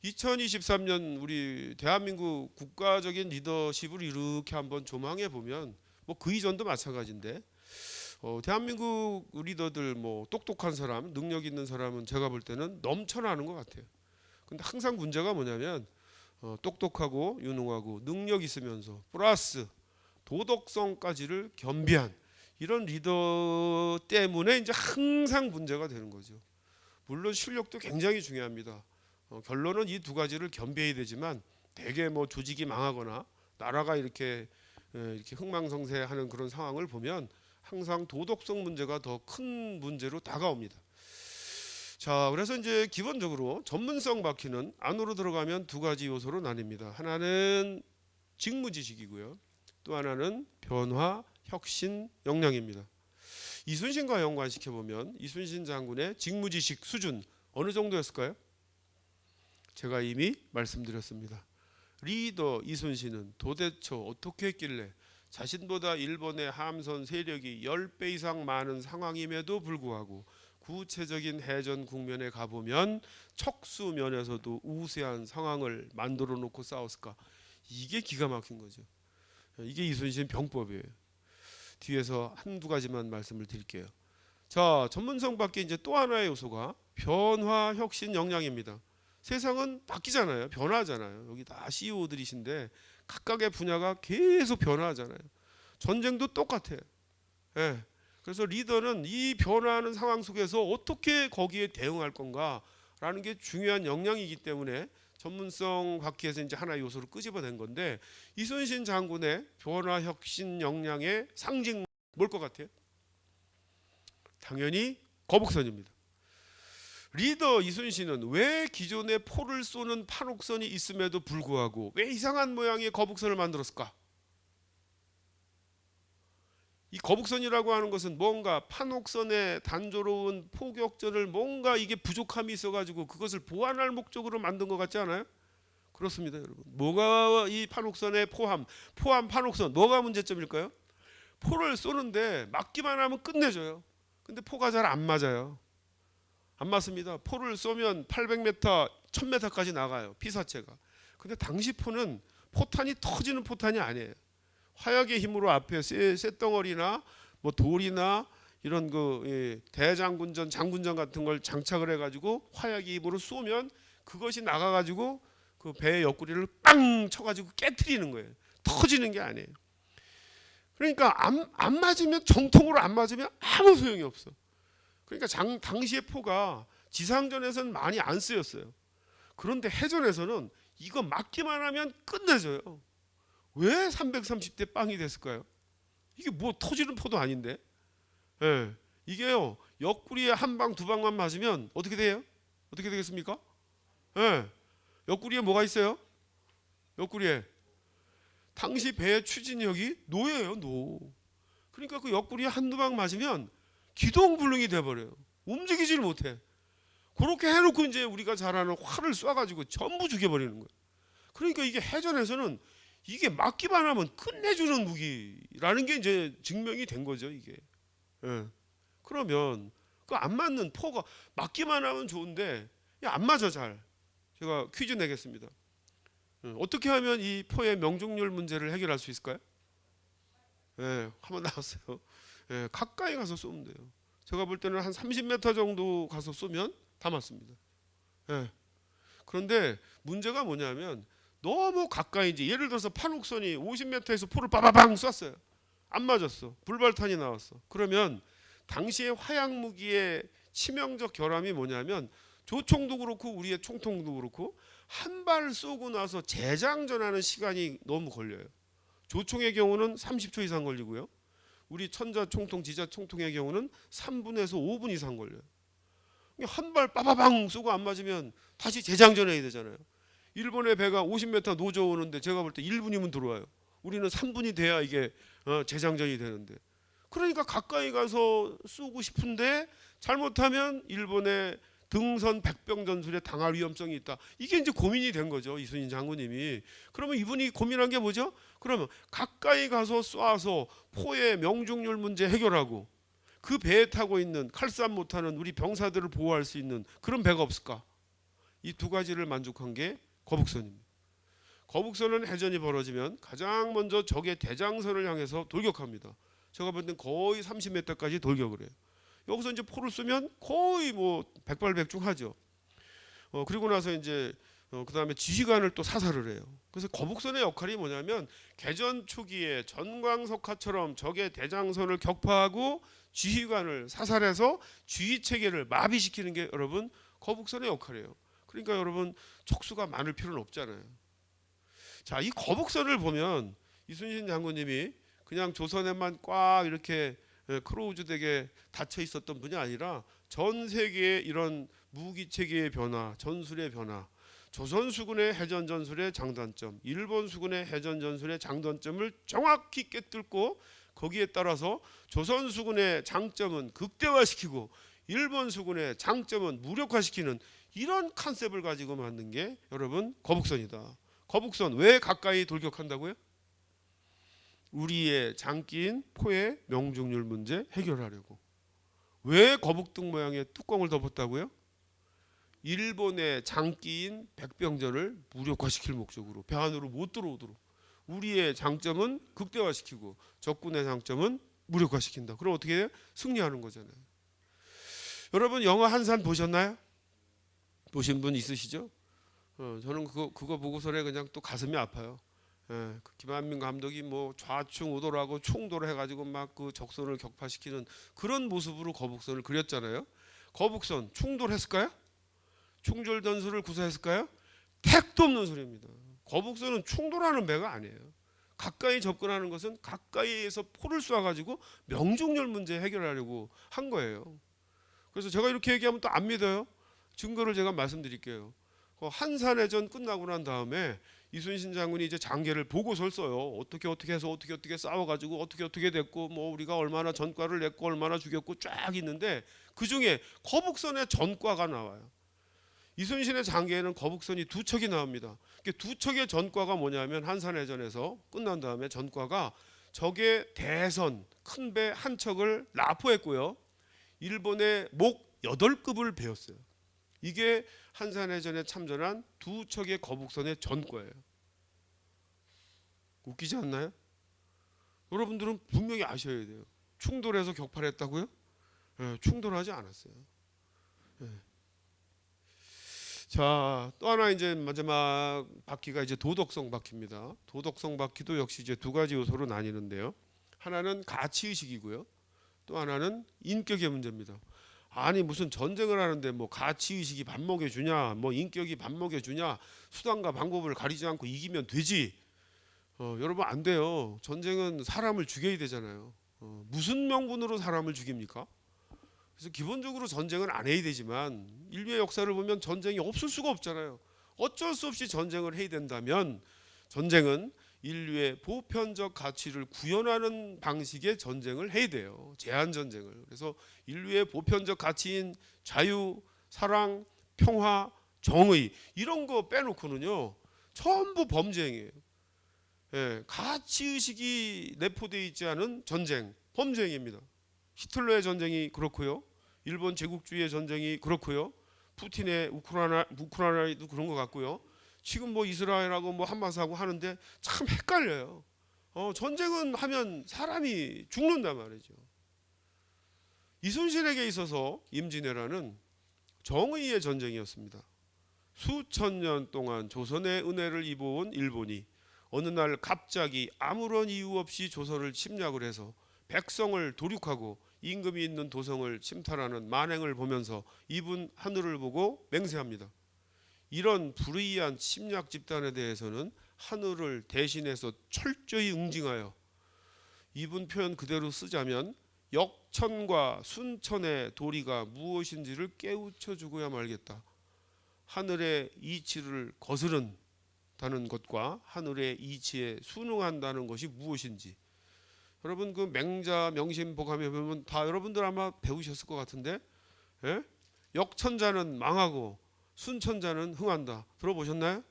2023년 우리 대한민국 국가적인 리더십을 이렇게 한번 조망해 보면 뭐 그 이전도 마찬가지인데, 대한민국 리더들 뭐 똑똑한 사람, 능력 있는 사람은 제가 볼 때는 넘쳐나는 것 같아요. 근데 항상 문제가 뭐냐면 똑똑하고 유능하고 능력 있으면서 플러스 도덕성까지를 겸비한 이런 리더 때문에 이제 항상 문제가 되는 거죠. 물론 실력도 굉장히 중요합니다. 결론은 이 두 가지를 겸비해야 되지만, 대개 뭐 조직이 망하거나 나라가 이렇게 흥망성쇠하는 그런 상황을 보면 항상 도덕성 문제가 더 큰 문제로 다가옵니다. 자, 그래서 이제 기본적으로 전문성 바퀴는 안으로 들어가면 두 가지 요소로 나뉩니다. 하나는 직무지식이고요. 또 하나는 변화, 혁신, 역량입니다. 이순신과 연관시켜 보면 이순신 장군의 직무지식 수준 어느 정도였을까요? 제가 이미 말씀드렸습니다. 리더 이순신은 도대체 어떻게 했길래 자신보다 일본의 함선 세력이 10배 이상 많은 상황임에도 불구하고 구체적인 해전 국면에 가보면 척수면에서도 우세한 상황을 만들어 놓고 싸웠을까? 이게 기가 막힌 거죠. 이게 이순신 병법이에요. 뒤에서 한두 가지만 말씀을 드릴게요. 자, 전문성 밖에 이제 또 하나의 요소가 변화, 혁신, 역량입니다. 세상은 바뀌잖아요. 변화하잖아요. 여기 다 CEO들이신데 각각의 분야가 계속 변화하잖아요. 전쟁도 똑같아요. 예. 그래서 리더는 이 변화하는 상황 속에서 어떻게 거기에 대응할 건가라는 게 중요한 역량이기 때문에 전문성 바퀴에서 이제 하나의 요소를 끄집어낸 건데, 이순신 장군의 변화, 혁신, 역량의 상징 뭘 것 같아요? 당연히 거북선입니다. 리더 이순신은 왜 기존에 포를 쏘는 판옥선이 있음에도 불구하고 왜 이상한 모양의 거북선을 만들었을까? 이 거북선이라고 하는 것은 뭔가 판옥선의 단조로운 포격전을 뭔가 이게 부족함이 있어가지고 그것을 보완할 목적으로 만든 것 같지 않아요? 그렇습니다, 여러분. 뭐가 이 판옥선의 포함 판옥선 뭐가 문제점일까요? 포를 쏘는데 맞기만 하면 끝내줘요. 근데 포가 잘 안 맞아요. 안 맞습니다. 포를 쏘면 800m, 1000m까지 나가요, 피사체가. 근데 당시 포는 포탄이 터지는 포탄이 아니에요. 화약의 힘으로 앞에 쇳덩어리나 뭐 돌이나 이런 대장군전, 장군전 같은 걸 장착을 해가지고 화약의 힘으로 쏘면 그것이 나가가지고 그 배의 옆구리를 빵 쳐가지고 깨트리는 거예요. 터지는 게 아니에요. 그러니까 안 맞으면, 정통으로 안 맞으면 아무 소용이 없어. 그러니까 당시의 포가 지상전에서는 많이 안 쓰였어요. 그런데 해전에서는 이거 맞기만 하면 끝내줘요. 왜 330대 빵이 됐을까요? 이게 뭐 터지는 포도 아닌데. 예, 이게요, 옆구리에 한 방, 두 방만 맞으면 어떻게 돼요? 어떻게 되겠습니까? 예, 옆구리에 뭐가 있어요? 옆구리에 당시 배의 추진력이 노예예요, 노. 그러니까 그 옆구리에 한두 방 맞으면 기동불능이 돼버려요. 움직이질 못해. 그렇게 해놓고 이제 우리가 잘 아는 활을 쏴가지고 전부 죽여버리는 거예요. 그러니까 이게 해전에서는 이게 맞기만 하면 끝내주는 무기라는 게 이제 증명이 된 거죠, 이게. 예. 그러면 그 안 맞는 포가 맞기만 하면 좋은데 안 맞아 잘. 제가 퀴즈 내겠습니다. 어떻게 하면 이 포의 명중률 문제를 해결할 수 있을까요? 예, 한번 나왔어요. 예, 가까이 가서 쏘면 돼요. 제가 볼 때는 한 30m 정도 가서 쏘면 다 맞습니다. 예. 그런데 문제가 뭐냐면 너무 가까이, 이제 예를 들어서 판옥선이 50m에서 포를 빠바방 쐈어요. 안 맞았어. 불발탄이 나왔어. 그러면 당시의 화약 무기의 치명적 결함이 뭐냐면 조총도 그렇고 우리의 총통도 그렇고 한 발 쏘고 나서 재장전하는 시간이 너무 걸려요. 조총의 경우는 30초 이상 걸리고요. 우리 천자총통, 지자총통의 경우는 3분에서 5분 이상 걸려요. 한 발 빠바방 쏘고 안 맞으면 다시 재장전해야 되잖아요. 일본의 배가 50m 노져 오는데 제가 볼 때 1분이면 들어와요. 우리는 3분이 돼야 이게 재장전이 되는데, 그러니까 가까이 가서 쏘고 싶은데 잘못하면 일본의 등선 백병 전술에 당할 위험성이 있다. 이게 이제 고민이 된 거죠, 이순신 장군님이. 그러면 이분이 고민한 게 뭐죠? 그러면 가까이 가서 쏴서 포의 명중률 문제 해결하고 그 배에 타고 있는 칼싸움 못하는 우리 병사들을 보호할 수 있는 그런 배가 없을까? 이 두 가지를 만족한 게 거북선입니다. 거북선은 해전이 벌어지면 가장 먼저 적의 대장선을 향해서 돌격합니다. 제가 볼 땐 거의 30m까지 돌격을 해요. 여기서 이제 포를 쏘면 거의 뭐 백발백중하죠. 그리고 나서 이제 그 다음에 지휘관을 또 사살을 해요. 그래서 거북선의 역할이 뭐냐면 개전 초기에 전광석화처럼 적의 대장선을 격파하고 지휘관을 사살해서 지휘 체계를 마비시키는 게 여러분 거북선의 역할이에요. 그러니까 여러분 척수가 많을 필요는 없잖아요. 자, 이 거북선을 보면 이순신 장군님이 그냥 조선에만 꽉 이렇게 크로우즈덱에 닫혀 있었던 분이 아니라 전 세계의 이런 무기 체계의 변화, 전술의 변화, 조선 수군의 해전 전술의 장단점, 일본 수군의 해전 전술의 장단점을 정확히 꿰뚫고 거기에 따라서 조선 수군의 장점은 극대화시키고 일본 수군의 장점은 무력화시키는 이런 컨셉을 가지고 만든 게 여러분 거북선이다. 거북선 왜 가까이 돌격한다고요? 우리의 장기인 포의 명중률 문제 해결하려고. 왜 거북등 모양의 뚜껑을 덮었다고요? 일본의 장기인 백병전을 무력화시킬 목적으로 배 안으로 못 들어오도록. 우리의 장점은 극대화시키고 적군의 장점은 무력화시킨다. 그럼 어떻게 해요? 승리하는 거잖아요. 여러분 영화 한산 보셨나요? 보신 분 있으시죠? 저는 그거 보고서래 그냥 또 가슴이 아파요. 그 김한민 감독이 뭐 좌충 우돌하고 충돌 해가지고 막 그 적선을 격파시키는 그런 모습으로 거북선을 그렸잖아요. 거북선 충돌했을까요? 충돌 전술을 구사했을까요? 택도 없는 소리입니다. 거북선은 충돌하는 배가 아니에요. 가까이 접근하는 것은 가까이에서 포를 쏴가지고 명중률 문제 해결하려고 한 거예요. 그래서 제가 이렇게 얘기하면 또 안 믿어요. 증거를 제가 말씀드릴게요. 한산해전 끝나고 난 다음에 이순신 장군이 이제 장계를 보고서를 써요. 어떻게 해서 어떻게 싸워가지고 어떻게 됐고 뭐 우리가 얼마나 전과를 냈고 얼마나 죽였고 쫙 있는데 그 중에 거북선의 전과가 나와요. 이순신의 장계에는 거북선이 2척이 나옵니다. 두 척의 전과가 뭐냐면 한산해전에서 끝난 다음에 전과가 적의 대선 큰 배 한 척을 납포했고요. 일본의 목 8급을 베었어요. 이게 한산해전에 참전한 2척의 거북선의 전과예요. 웃기지 않나요? 여러분들은 분명히 아셔야 돼요. 충돌해서 격파를 했다고요? 네, 충돌하지 않았어요. 네. 자, 또 하나 이제 마지막 바퀴가 이제 도덕성 바퀴입니다. 도덕성 바퀴도 역시 이제 두 가지 요소로 나뉘는데요. 하나는 가치 의식이고요. 또 하나는 인격의 문제입니다. 아니 무슨 전쟁을 하는데 뭐 가치 의식이 밥 먹여주냐, 뭐 인격이 밥 먹여주냐, 수단과 방법을 가리지 않고 이기면 되지. 여러분 안 돼요. 전쟁은 사람을 죽여야 되잖아요. 무슨 명분으로 사람을 죽입니까? 그래서 기본적으로 전쟁은 안 해야 되지만 인류의 역사를 보면 전쟁이 없을 수가 없잖아요. 어쩔 수 없이 전쟁을 해야 된다면 전쟁은 인류의 보편적 가치를 구현하는 방식의 전쟁을 해야 돼요. 제한 전쟁을. 그래서 인류의 보편적 가치인 자유, 사랑, 평화, 정의 이런 거 빼놓고는요 전부 범죄 행위예요. 예, 가치 의식이 내포되어 있지 않은 전쟁, 범죄 행위입니다. 히틀러의 전쟁이 그렇고요. 일본 제국주의의 전쟁이 그렇고요. 푸틴의 우크라이나도 그런 것 같고요. 지금 뭐 이스라엘하고 뭐 한마스하고 하는데 참 헷갈려요. 전쟁은 하면 사람이 죽는단 말이죠. 이순신에게 있어서 임진왜란은 정의의 전쟁이었습니다. 수천 년 동안 조선의 은혜를 입어온 일본이 어느 날 갑자기 아무런 이유 없이 조선을 침략을 해서 백성을 도륙하고 임금이 있는 도성을 침탈하는 만행을 보면서 이분 하늘을 보고 맹세합니다. 이런 불의한 침략 집단에 대해서는 하늘을 대신해서 철저히 응징하여, 이분 표현 그대로 쓰자면 역천과 순천의 도리가 무엇인지를 깨우쳐 주고야 말겠다. 하늘의 이치를 거스른다는 것과 하늘의 이치에 순응한다는 것이 무엇인지, 여러분 그 맹자 명심보감에 보면 다 여러분들 아마 배우셨을 것 같은데, 예? 역천자는 망하고 순천자는 흥한다. 들어보셨나요?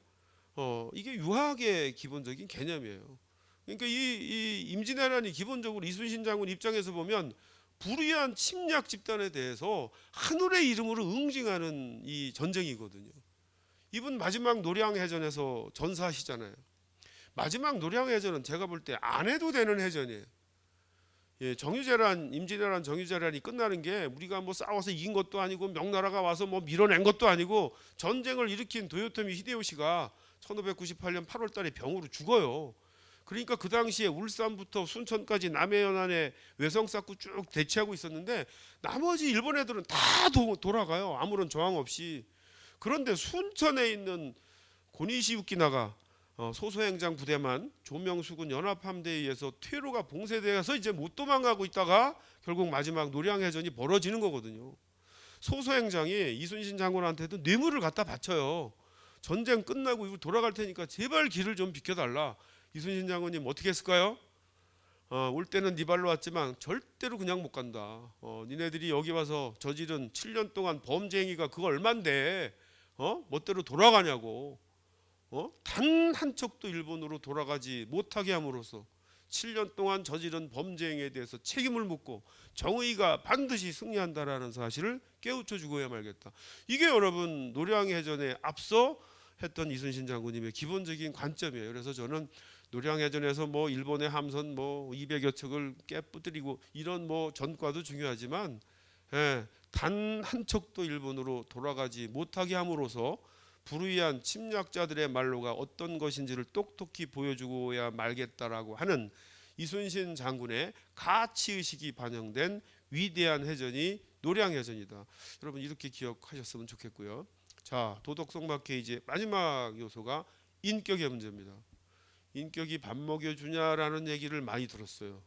이게 유학의 기본적인 개념이에요. 그러니까 이 임진왜란이 기본적으로 이순신 장군 입장에서 보면 불의한 침략 집단에 대해서 하늘의 이름으로 응징하는 이 전쟁이거든요. 이분 마지막 노량해전에서 전사하시잖아요. 마지막 노량해전은 제가 볼 때 안 해도 되는 해전이에요. 예, 정유재란, 임진왜란 정유재란이 끝나는 게 우리가 뭐 싸워서 이긴 것도 아니고 명나라가 와서 뭐 밀어낸 것도 아니고, 전쟁을 일으킨 도요토미 히데요시가 1598년 8월 달에 병으로 죽어요. 그러니까 그 당시에 울산부터 순천까지 남해 연안에 외성 쌓고 쭉 대치하고 있었는데 나머지 일본 애들은 다 돌아가요. 아무런 저항 없이. 그런데 순천에 있는 고니시 유키나가 소소행장 부대만 조명수군 연합함대에 의해서 퇴로가 봉쇄되어서 이제 못 도망가고 있다가 결국 마지막 노량해전이 벌어지는 거거든요. 소소행장이 이순신 장군한테도 뇌물을 갖다 바쳐요. 전쟁 끝나고 이거 돌아갈 테니까 제발 길을 좀 비켜달라. 이순신 장군님 어떻게 했을까요? 올 때는 네 발로 왔지만 절대로 그냥 못 간다. 니네들이 여기 와서 저지른 7년 동안 범죄 행위가 그거 얼만데 멋대로 돌아가냐고. 단 한 척도 일본으로 돌아가지 못하게 함으로써 7년 동안 저지른 범죄 행위에 대해서 책임을 묻고 정의가 반드시 승리한다라는 사실을 깨우쳐 주고야 말겠다. 이게 여러분 노량해전에 앞서 했던 이순신 장군님의 기본적인 관점이에요. 그래서 저는 노량해전에서 뭐 일본의 함선 뭐 200여 척을 깨부뜨리고 이런 뭐 전과도 중요하지만, 단 한 척도 일본으로 돌아가지 못하게 함으로써 불의한 침략자들의 말로가 어떤 것인지를 똑똑히 보여주고야 말겠다라고 하는 이순신 장군의 가치의식이 반영된 위대한 해전이 노량해전이다. 여러분 이렇게 기억하셨으면 좋겠고요. 자, 도덕성 마케 이제 마지막 요소가 인격의 문제입니다. 인격이 밥 먹여주냐라는 얘기를 많이 들었어요.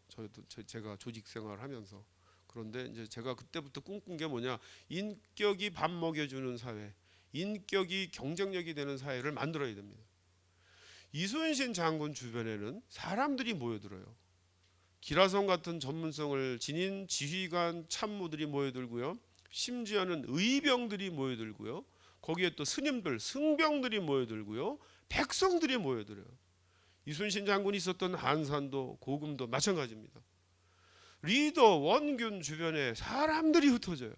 제가 조직 생활을 하면서. 그런데 이제 제가 그때부터 꿈꾼 게 뭐냐, 인격이 밥 먹여주는 사회, 인격이 경쟁력이 되는 사회를 만들어야 됩니다. 이순신 장군 주변에는 사람들이 모여들어요. 기라성 같은 전문성을 지닌 지휘관 참모들이 모여들고요. 심지어는 의병들이 모여들고요. 거기에 또 스님들, 승병들이 모여들고요. 백성들이 모여들어요. 이순신 장군이 있었던 한산도 고금도 마찬가지입니다. 리더 원균 주변에 사람들이 흩어져요.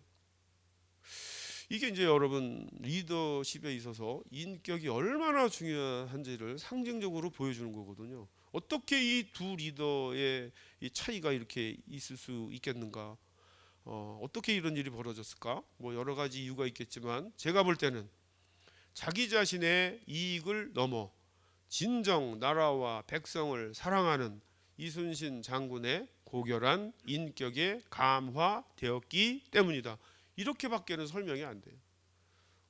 이게 이제 여러분 리더십에 있어서 인격이 얼마나 중요한지를 상징적으로 보여주는 거거든요. 어떻게 이 두 리더의 이 차이가 이렇게 있을 수 있겠는가? 어떻게 이런 일이 벌어졌을까? 뭐 여러 가지 이유가 있겠지만 제가 볼 때는 자기 자신의 이익을 넘어 진정 나라와 백성을 사랑하는 이순신 장군의 고결한 인격에 감화되었기 때문이다. 이렇게밖에는 설명이 안 돼요.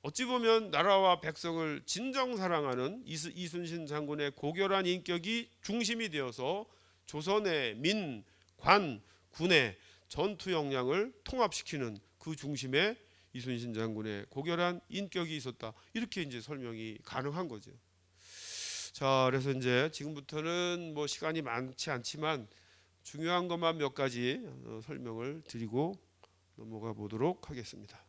어찌 보면 나라와 백성을 진정 사랑하는 이순신 장군의 고결한 인격이 중심이 되어서 조선의 민, 관, 군의 전투 역량을 통합시키는 그 중심에 이순신 장군의 고결한 인격이 있었다. 이렇게 이제 설명이 가능한 거죠. 자, 그래서 이제 지금부터는 뭐 시간이 많지 않지만 중요한 것만 몇 가지 설명을 드리고 넘어가 보도록 하겠습니다.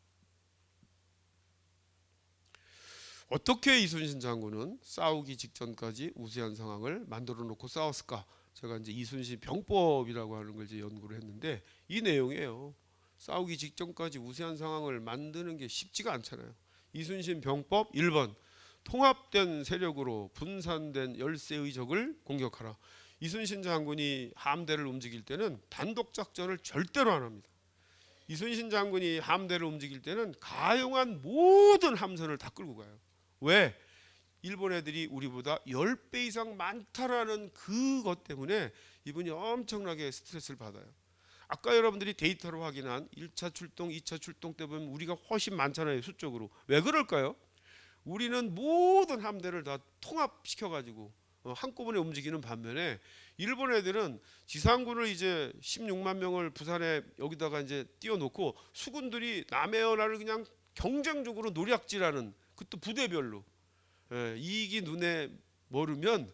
어떻게 이순신 장군은 싸우기 직전까지 우세한 상황을 만들어 놓고 싸웠을까? 제가 이제 이순신 병법이라고 하는 걸 이제 연구를 했는데 이 내용이에요. 싸우기 직전까지 우세한 상황을 만드는 게 쉽지가 않잖아요. 이순신 병법 1번, 통합된 세력으로 분산된 열세의 적을 공격하라. 이순신 장군이 함대를 움직일 때는 단독 작전을 절대로 안 합니다. 이순신 장군이 함대를 움직일 때는 가용한 모든 함선을 다 끌고 가요. 왜? 일본 애들이 우리보다 10배 이상 많다라는 그것 때문에 이분이 엄청나게 스트레스를 받아요. 아까 여러분들이 데이터로 확인한 1차 출동, 2차 출동 때 보면 우리가 훨씬 많잖아요. 수적으로. 왜 그럴까요? 우리는 모든 함대를 다 통합시켜 가지고 한꺼번에 움직이는 반면에 일본 애들은 지상군을 이제 16만 명을 부산에 여기다가 이제 띄워놓고 수군들이 남해 연하를 그냥 경쟁적으로 노략질하는, 그것도 부대별로. 이익이 눈에 멀으면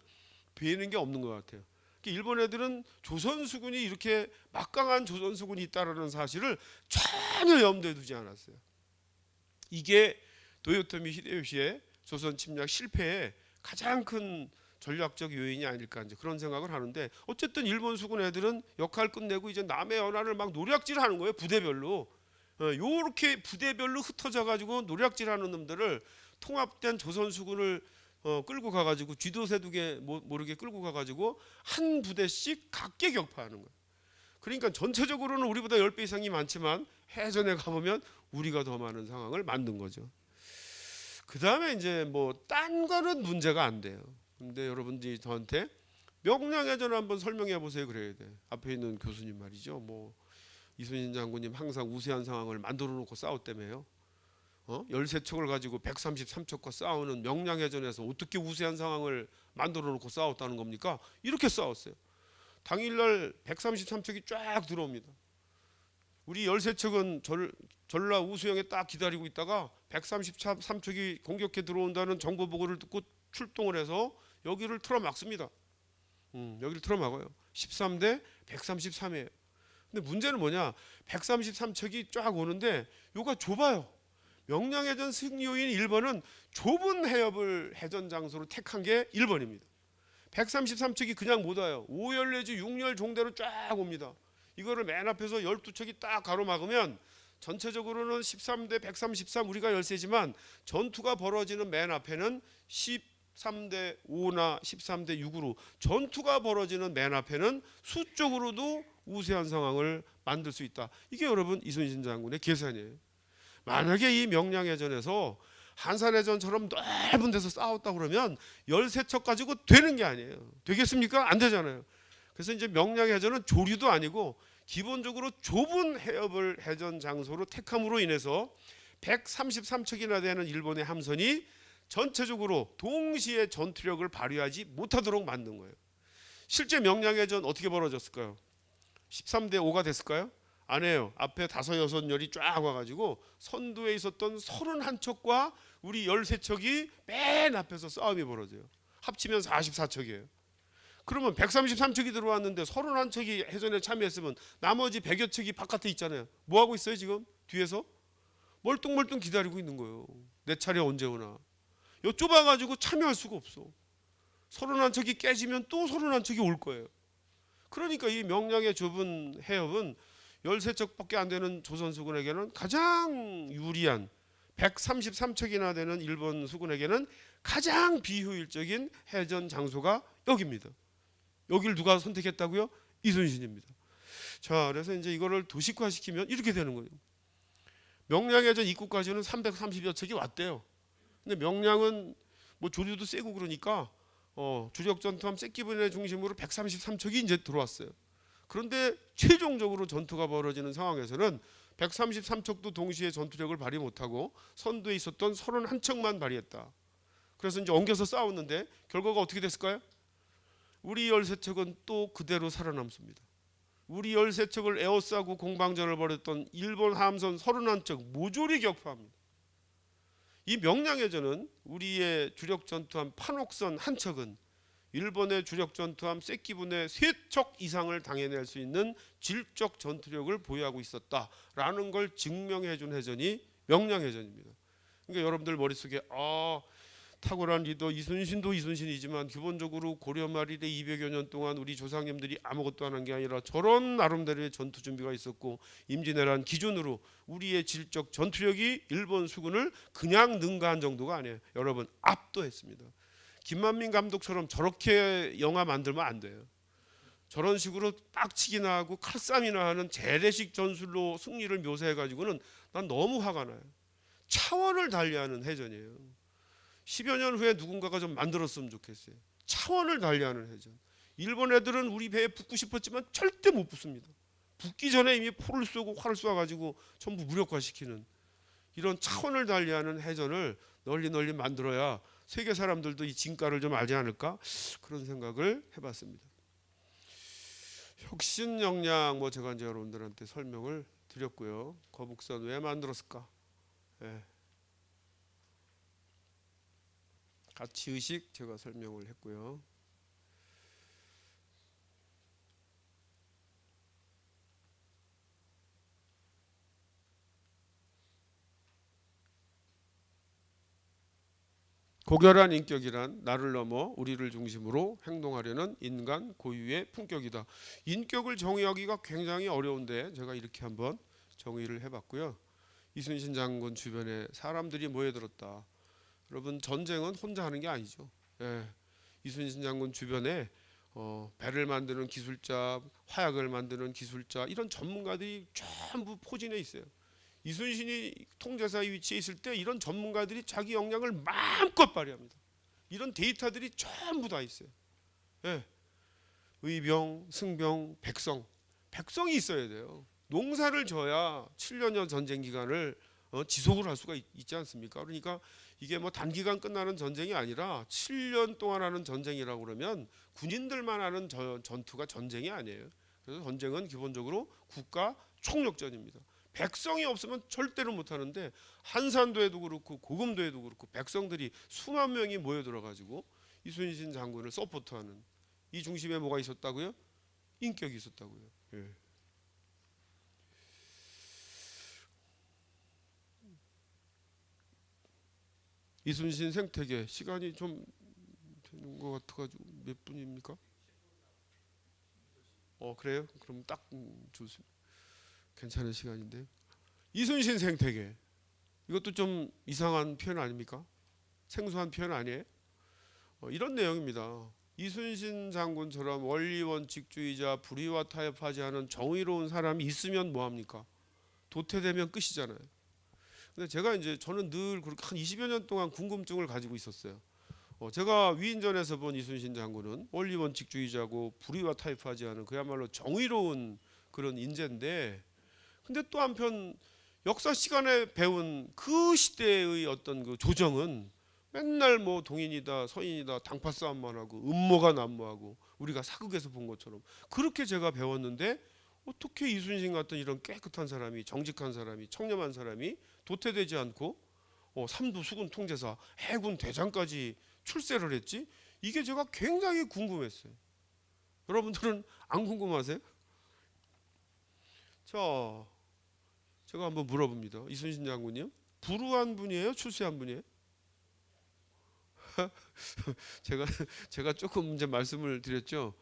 배는 게 없는 것 같아요. 일본 애들은 조선 수군이 이렇게 막강한 조선 수군이 있다라는 사실을 전혀 염두에 두지 않았어요. 이게 도요토미 히데요시의 조선 침략 실패의 가장 큰 전략적 요인이 아닐까, 이제 그런 생각을 하는데, 어쨌든 일본 수군 애들은 역할 끝내고 이제 남해 연안을 막 노략질하는 거예요. 부대별로. 요렇게 부대별로 흩어져 가지고 노략질하는 놈들을 통합된 조선 수군을 끌고 가가지고 쥐도새두개 모르게 끌고 가가지고 한 부대씩 각계 격파하는 거예요. 그러니까 전체적으로는 우리보다 10배 이상이 많지만 해전에 가보면 우리가 더 많은 상황을 만든 거죠. 그 다음에 이제 뭐 딴 거는 문제가 안 돼요. 근데 여러분들이 저한테 명량해전 한번 설명해 보세요 그래야 돼. 앞에 있는 교수님 말이죠. 뭐 이순신 장군님 항상 우세한 상황을 만들어 놓고 싸웠다며요. 13척을 가지고 133척과 싸우는 명량해전에서 어떻게 우세한 상황을 만들어 놓고 싸웠다는 겁니까? 이렇게 싸웠어요. 당일날 133척이 쫙 들어옵니다. 우리 13척은 전라 우수영에 딱 기다리고 있다가 133척이 공격해 들어온다는 정보 보고를 듣고 출동을 해서 여기를 틀어막습니다. 여기를 틀어막아요. 13대 133이에요. 근데 문제는 뭐냐? 133척이 쫙 오는데 요가 좁아요. 명량해전 승리 요인 1번은 좁은 해협을 해전 장소로 택한 게 1번입니다. 133척이 그냥 못 와요. 5열 내지 6열 종대로 쫙 옵니다. 이거를 맨 앞에서 12척이 딱 가로막으면 전체적으로는 13대 133 우리가 열세지만 전투가 벌어지는 맨 앞에는 13대 5나 13대 6으로 전투가 벌어지는 맨 앞에는 수적으로도 우세한 상황을 만들 수 있다. 이게 여러분 이순신 장군의 계산이에요. 만약에 이 명량해전에서 한산해전처럼 넓은 데서 싸웠다 그러면 13척 가지고 되는 게 아니에요. 되겠습니까? 안 되잖아요. 그래서 이제 명량해전은 조류도 아니고 기본적으로 좁은 해협을 해전 장소로 택함으로 인해서 133척이나 되는 일본의 함선이 전체적으로 동시에 전투력을 발휘하지 못하도록 만든 거예요. 실제 명량해전 어떻게 벌어졌을까요? 13대 5가 됐을까요? 아니에요. 앞에 5, 6열이 쫙 와가지고 선두에 있었던 31척과 우리 13척이 맨 앞에서 싸움이 벌어져요. 합치면 44척이에요. 그러면 133척이 들어왔는데 31척이 해전에 참여했으면 나머지 100여 척이 바깥에 있잖아요. 뭐 하고 있어요 지금? 뒤에서? 멀뚱멀뚱 기다리고 있는 거예요. 내 차례 언제 오나. 요 좁아가지고 참여할 수가 없어. 31척이 깨지면 또 31척이 올 거예요. 그러니까 이 명량의 좁은 해협은 13척밖에 안 되는 조선 수군에게는 가장 유리한, 133척이나 되는 일본 수군에게는 가장 비효율적인 해전 장소가 여기입니다. 여기를 누가 선택했다고요? 이순신입니다. 자, 그래서 이제 이거를 도식화시키면 이렇게 되는 거예요. 명량해전 입구까지는 330여 척이 왔대요. 근데 명량은 뭐 조류도 세고 그러니까 주력 전투함 쌔기분의 중심으로 133척이 이제 들어왔어요. 그런데 최종적으로 전투가 벌어지는 상황에서는 133척도 동시에 전투력을 발휘 못하고 선두에 있었던 31척만 발휘했다. 그래서 이제 엉겨서 싸웠는데 결과가 어떻게 됐을까요? 우리 13척은 또 그대로 살아남습니다. 우리 13척을 에워싸고 공방전을 벌였던 일본 함선 31척 모조리 격파합니다. 이 명량해전은 우리의 주력 전투함 판옥선 한 척은 일본의 주력 전투함 쌔기분의 3척 이상을 당해낼 수 있는 질적 전투력을 보유하고 있었다라는 걸 증명해준 해전이 명량해전입니다. 그러니까 여러분들 머릿속에 탁월한 리더 이순신도 이순신이지만 기본적으로 고려 말일에 200여 년 동안 우리 조상님들이 아무것도 안 한 게 아니라 저런 나름대로의 전투 준비가 있었고 임진왜란 기준으로 우리의 질적 전투력이 일본 수군을 그냥 능가한 정도가 아니에요. 여러분 압도했습니다. 김만민 감독처럼 저렇게 영화 만들면 안 돼요. 저런 식으로 빡치기나 하고 칼싸움이나 하는 재래식 전술로 승리를 묘사해가지고는 난 너무 화가 나요. 차원을 달리하는 해전이에요. 10여 년 후에 누군가가 좀 만들었으면 좋겠어요. 차원을 달리하는 해전. 일본 애들은 우리 배에 붙고 싶었지만 절대 못 붙습니다. 붙기 전에 이미 포를 쏘고 활을 쏘아가지고 전부 무력화시키는 이런 차원을 달리하는 해전을 널리 널리 만들어야 세계 사람들도 이 진가를 좀 알지 않을까 그런 생각을 해봤습니다. 혁신 역량 뭐 제가 이제 여러분들한테 설명을 드렸고요. 거북선 왜 만들었을까? 예. 가치 의식 제가 설명을 했고요. 고결한 인격이란 나를 넘어 우리를 중심으로 행동하려는 인간 고유의 품격이다. 인격을 정의하기가 굉장히 어려운데 제가 이렇게 한번 정의를 해봤고요. 이순신 장군 주변에 사람들이 모여들었다. 여러분 전쟁은 혼자 하는 게 아니죠. 예. 이순신 장군 주변에 배를 만드는 기술자, 화약을 만드는 기술자 이런 전문가들이 전부 포진해 있어요. 이순신이 통제사의 위치에 있을 때 이런 전문가들이 자기 역량을 마음껏 발휘합니다. 이런 데이터들이 전부 다 있어요. 예. 의병, 승병, 백성이 있어야 돼요. 농사를 져야 7년여 전쟁 기간을 지속을 할 수가 있지 않습니까? 그러니까 이게 뭐 단기간 끝나는 전쟁이 아니라 7년 동안 하는 전쟁이라고 그러면 군인들만 하는 전투가 전쟁이 아니에요. 그래서 전쟁은 기본적으로 국가 총력전입니다. 백성이 없으면 절대로 못 하는데 한산도에도 그렇고 고금도에도 그렇고 백성들이 수만 명이 모여들어 가지고 이순신 장군을 서포트하는 이 중심에 뭐가 있었다고요? 인격이 있었다고요. 예. 이순신 생태계 시간이 좀 되는 것 같아가지고 몇 분입니까? 그래요? 그럼 딱 좋습니다. 괜찮은 시간인데 이순신 생태계 이것도 좀 이상한 표현 아닙니까? 생소한 표현 아니에요? 이런 내용입니다. 이순신 장군처럼 원리 원칙주의자 불의와 타협하지 않은 정의로운 사람이 있으면 뭐합니까? 도태되면 끝이잖아요. 근데 제가 이제 저는 늘 그렇게 한 20여 년 동안 궁금증을 가지고 있었어요. 제가 위인전에서 본 이순신 장군은 원리 원칙주의자고 불의와 타협하지 않은 그야말로 정의로운 그런 인재인데 근데 또 한편 역사 시간에 배운 그 시대의 어떤 그 조정은 맨날 뭐 동인이다 서인이다 당파 싸움만 하고 음모가 난무하고 우리가 사극에서 본 것처럼 그렇게 제가 배웠는데 어떻게 이순신 같은 이런 깨끗한 사람이 정직한 사람이 청렴한 사람이 도태되지 않고 삼두 수군 통제사 해군 대장까지 출세를 했지? 이게 제가 굉장히 궁금했어요. 여러분들은 안 궁금하세요? 자, 제가 한번 물어봅니다. 이순신 장군님, 불우한 분이에요? 출세한 분이에요? 제가 조금 이제 말씀을 드렸죠.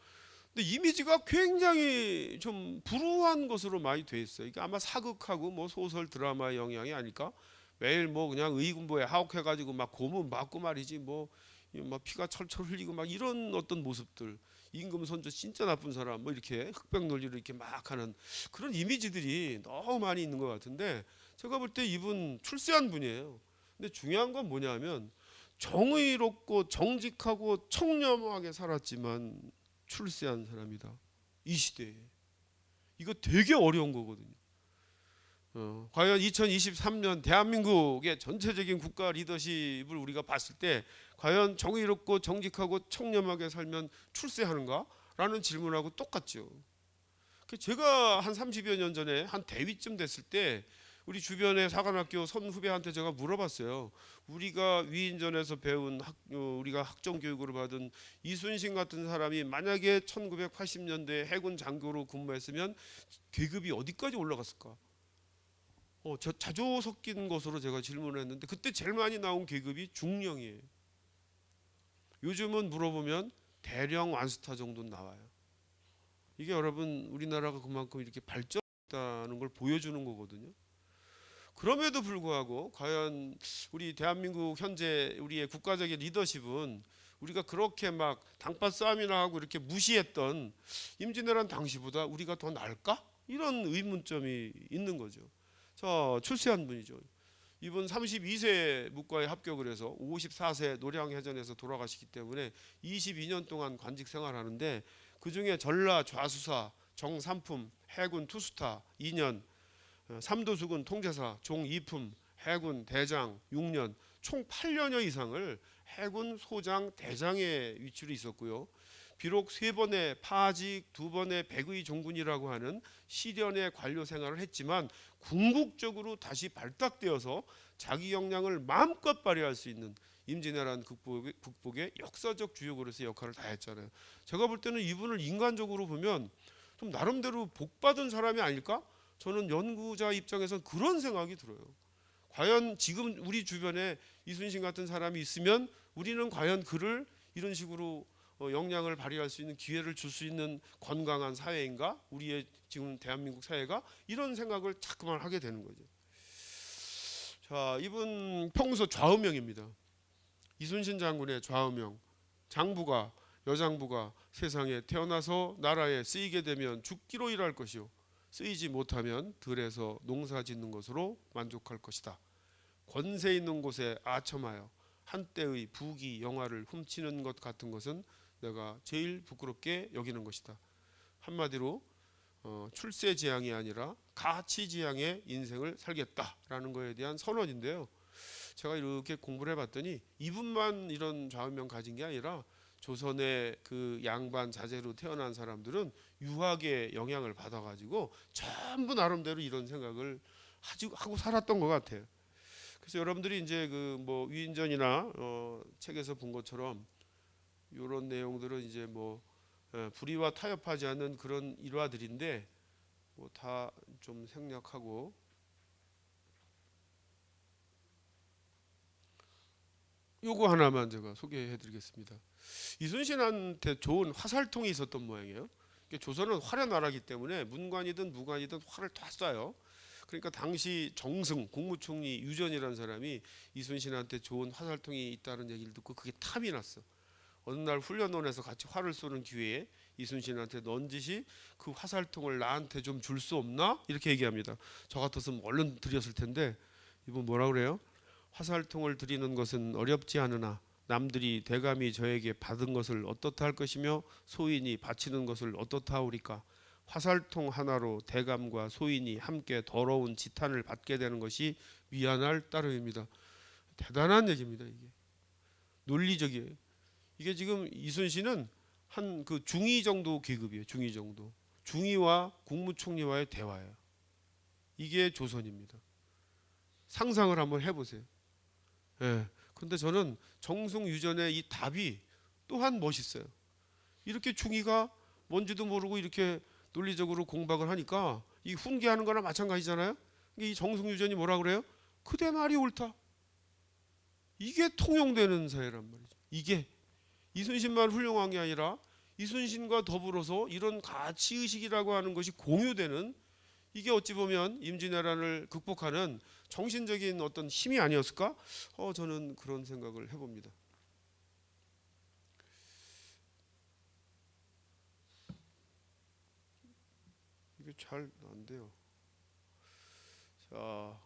근데 이미지가 굉장히 좀 불우한 것으로 많이 돼 있어요. 이게 아마 사극하고 뭐 소설 드라마의 영향이 아닐까? 매일 뭐 그냥 의군부에 하옥해가지고 막 고문 맞고 말이지 뭐 막 피가 철철 흘리고 막 이런 어떤 모습들 임금 선조 진짜 나쁜 사람 뭐 이렇게 흑백 논리를 이렇게 막 하는 그런 이미지들이 너무 많이 있는 것 같은데 제가 볼 때 이분 출세한 분이에요. 근데 중요한 건 뭐냐면 정의롭고 정직하고 청렴하게 살았지만 출세한 사람이다. 이 시대에 이거 되게 어려운 거거든요. 과연 2023년 대한민국의 전체적인 국가 리더십을 우리가 봤을 때 과연 정의롭고 정직하고 청렴하게 살면 출세하는가? 라는 질문하고 똑같죠. 제가 한 30여 년 전에 한 대위쯤 됐을 때 우리 주변의 사관학교 선후배한테 제가 물어봤어요. 우리가 위인전에서 배운 우리가 학정 교육으로 받은 이순신 같은 사람이 만약에 1980년대 해군 장교로 근무했으면 계급이 어디까지 올라갔을까? 저 자조 섞인 것으로 제가 질문을 했는데 그때 제일 많이 나온 계급이 중령이에요. 요즘은 물어보면 대령 완스타 정도는 나와요. 이게 여러분 우리나라가 그만큼 이렇게 발전했다는 걸 보여주는 거거든요. 그럼에도 불구하고 과연 우리 대한민국 현재 우리의 국가적인 리더십은 우리가 그렇게 막 당파 싸움이나 하고 이렇게 무시했던 임진왜란 당시보다 우리가 더 나을까? 이런 의문점이 있는 거죠. 자, 출세한 분이죠. 이분 32세 무과에 합격을 해서 54세 노량해전에서 돌아가시기 때문에 22년 동안 관직 생활하는데 그중에 전라 좌수사, 정삼품, 해군 투스타 2년, 삼도수군 통제사 종 2품, 해군 대장 6년, 총 8년여 이상을 해군 소장 대장의 위치로 있었고요. 비록 3번의 파직, 2번의 백의 종군이라고 하는 시련의 관료 생활을 했지만 궁극적으로 다시 발탁되어서 자기 역량을 마음껏 발휘할 수 있는 임진왜란 극복의 역사적 주역으로서 역할을 다했잖아요. 제가 볼 때는 이분을 인간적으로 보면 좀 나름대로 복받은 사람이 아닐까? 저는 연구자 입장에서는 그런 생각이 들어요. 과연 지금 우리 주변에 이순신 같은 사람이 있으면 우리는 과연 그를 이런 식으로 역량을 발휘할 수 있는 기회를 줄 수 있는 건강한 사회인가? 우리의 지금 대한민국 사회가? 이런 생각을 자꾸만 하게 되는 거죠. 자, 이분 평소 좌우명입니다. 이순신 장군의 좌우명. 장부가, 여장부가 세상에 태어나서 나라에 쓰이게 되면 죽기로 일할 것이요, 쓰이지 못하면 들에서 농사 짓는 것으로 만족할 것이다. 권세 있는 곳에 아첨하여 한때의 부귀 영화를 훔치는 것 같은 것은 내가 제일 부끄럽게 여기는 것이다. 한마디로 출세지향이 아니라 가치지향의 인생을 살겠다라는 것에 대한 선언인데요. 제가 이렇게 공부를 해봤더니 이분만 이런 좌우명 가진 게 아니라 조선의 그 양반 자제로 태어난 사람들은 유학의 영향을 받아가지고 전부 나름대로 이런 생각을 하고 살았던 것 같아요. 그래서 여러분들이 이제 그 뭐 위인전이나 책에서 본 것처럼 이런 내용들은 이제 뭐 불의와 타협하지 않는 그런 일화들인데 뭐 다 좀 생략하고, 요거 하나만 제가 소개해드리겠습니다. 이순신한테 좋은 화살통이 있었던 모양이에요. 조선은 활의 나라기 때문에 문관이든 무관이든 활을 다 쏴요. 그러니까 당시 정승 국무총리 유전이라는 사람이 이순신한테 좋은 화살통이 있다는 얘기를 듣고 그게 탐이 났어. 어느 날 훈련원에서 같이 활을 쏘는 기회에 이순신한테 넌지시 그 화살통을 나한테 좀 줄 수 없나? 이렇게 얘기합니다. 저 같았으면 얼른 드렸을 텐데 이분 뭐라 그래요? 화살통을 드리는 것은 어렵지 않으나 남들이 대감이 저에게 받은 것을 어떻다 할 것이며 소인이 바치는 것을 어떻다 하오리까? 화살통 하나로 대감과 소인이 함께 더러운 지탄을 받게 되는 것이 미안할 따름입니다. 대단한 얘기입니다. 이게 논리적이에요. 이게 지금 이순신은 한 그 중위 정도 계급이에요. 중위 정도. 중위와 국무총리와의 대화예요. 이게 조선입니다. 상상을 한번 해보세요. 예. 근데 저는 정승유전의 이 답이 또한 멋있어요. 이렇게 중위가 뭔지도 모르고 이렇게 논리적으로 공박을 하니까 이 훈계하는 거나 마찬가지잖아요. 이 정승유전이 뭐라 그래요? 그대 말이 옳다. 이게 통용되는 사회란 말이죠. 이게 이순신만 훌륭한 게 아니라 이순신과 더불어서 이런 가치의식이라고 하는 것이 공유되는, 이게 어찌 보면 임진왜란을 극복하는 정신적인 어떤 힘이 아니었을까? 저는 그런 생각을 해봅니다. 이게 잘 안 돼요. 자,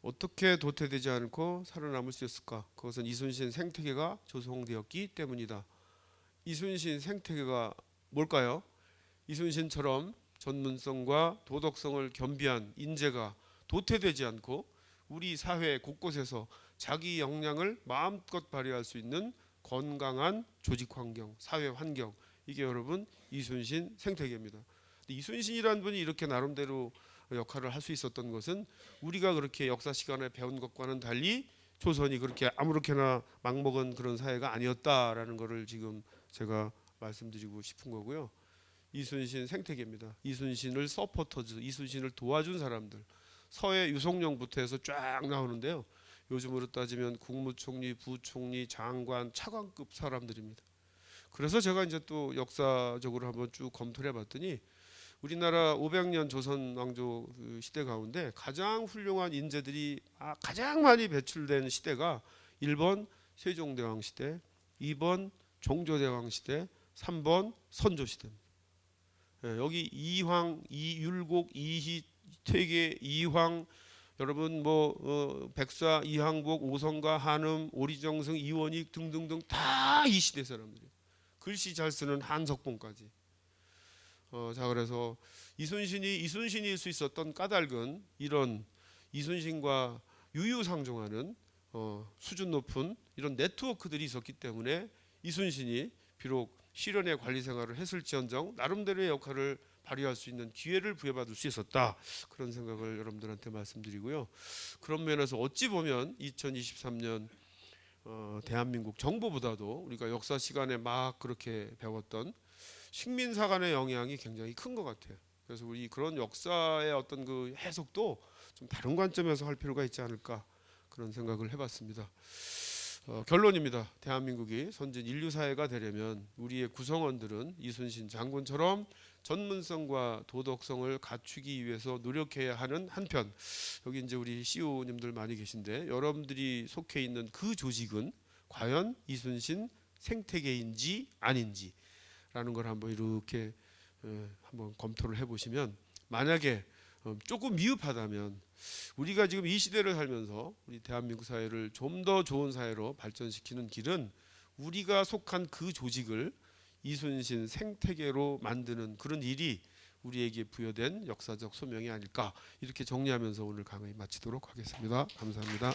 어떻게 도태되지 않고 살아남을 수 있을까? 그것은 이순신 생태계가 조성되었기 때문이다. 이순신 생태계가 뭘까요? 이순신처럼 전문성과 도덕성을 겸비한 인재가 도태되지 않고 우리 사회 곳곳에서 자기 역량을 마음껏 발휘할 수 있는 건강한 조직 환경, 사회 환경, 이게 여러분 이순신 생태계입니다. 이순신이라는 분이 이렇게 나름대로 역할을 할 수 있었던 것은 우리가 그렇게 역사 시간에 배운 것과는 달리 조선이 그렇게 아무렇게나 막먹은 그런 사회가 아니었다라는 것을 지금 제가 말씀드리고 싶은 거고요. 이순신 생태계입니다. 이순신을 서포터즈, 이순신을 도와준 사람들, 서해 유성룡부터 해서 쫙 나오는데요. 요즘으로 따지면 국무총리, 부총리, 장관, 차관급 사람들입니다. 그래서 제가 이제 또 역사적으로 한번 쭉 검토를 해봤더니 우리나라 500년 조선 왕조 시대 가운데 가장 훌륭한 인재들이 가장 많이 배출된 시대가 1번 세종대왕 시대, 2번 종조대왕 시대, 3번 선조시대입니다. 여기 이황, 이율곡, 이희, 퇴계, 이황, 여러분 뭐 백사, 이항복, 오성가, 한음, 오리정승, 이원익 등등등 다 이 시대 사람들이에요. 글씨 잘 쓰는 한석봉까지. 자 그래서 이순신이 이순신일 수 있었던 까닭은 이런 이순신과 유유상종하는 수준 높은 이런 네트워크들이 있었기 때문에 이순신이 비록 실현의 관리 생활을 했을지언정 나름대로의 역할을 발휘할 수 있는 기회를 부여받을 수 있었다. 그런 생각을 여러분들한테 말씀드리고요. 그런 면에서 어찌 보면 2023년 대한민국 정부보다도 우리가 역사 시간에 막 그렇게 배웠던 식민사관의 영향이 굉장히 큰 것 같아요. 그래서 우리 그런 역사의 어떤 그 해석도 좀 다른 관점에서 할 필요가 있지 않을까 그런 생각을 해봤습니다. 결론입니다. 대한민국이 선진 인류 사회가 되려면 우리의 구성원들은 이순신 장군처럼 전문성과 도덕성을 갖추기 위해서 노력해야 하는 한편, 여기 이제 우리 CEO님들 많이 계신데 여러분들이 속해 있는 그 조직은 과연 이순신 생태계인지 아닌지라는 걸 한번 이렇게 한번 검토를 해보시면, 만약에 조금 미흡하다면 우리가 지금 이 시대를 살면서 우리 대한민국 사회를 좀 더 좋은 사회로 발전시키는 길은 우리가 속한 그 조직을 이순신 생태계로 만드는 그런 일이 우리에게 부여된 역사적 소명이 아닐까, 이렇게 정리하면서 오늘 강의 마치도록 하겠습니다. 감사합니다.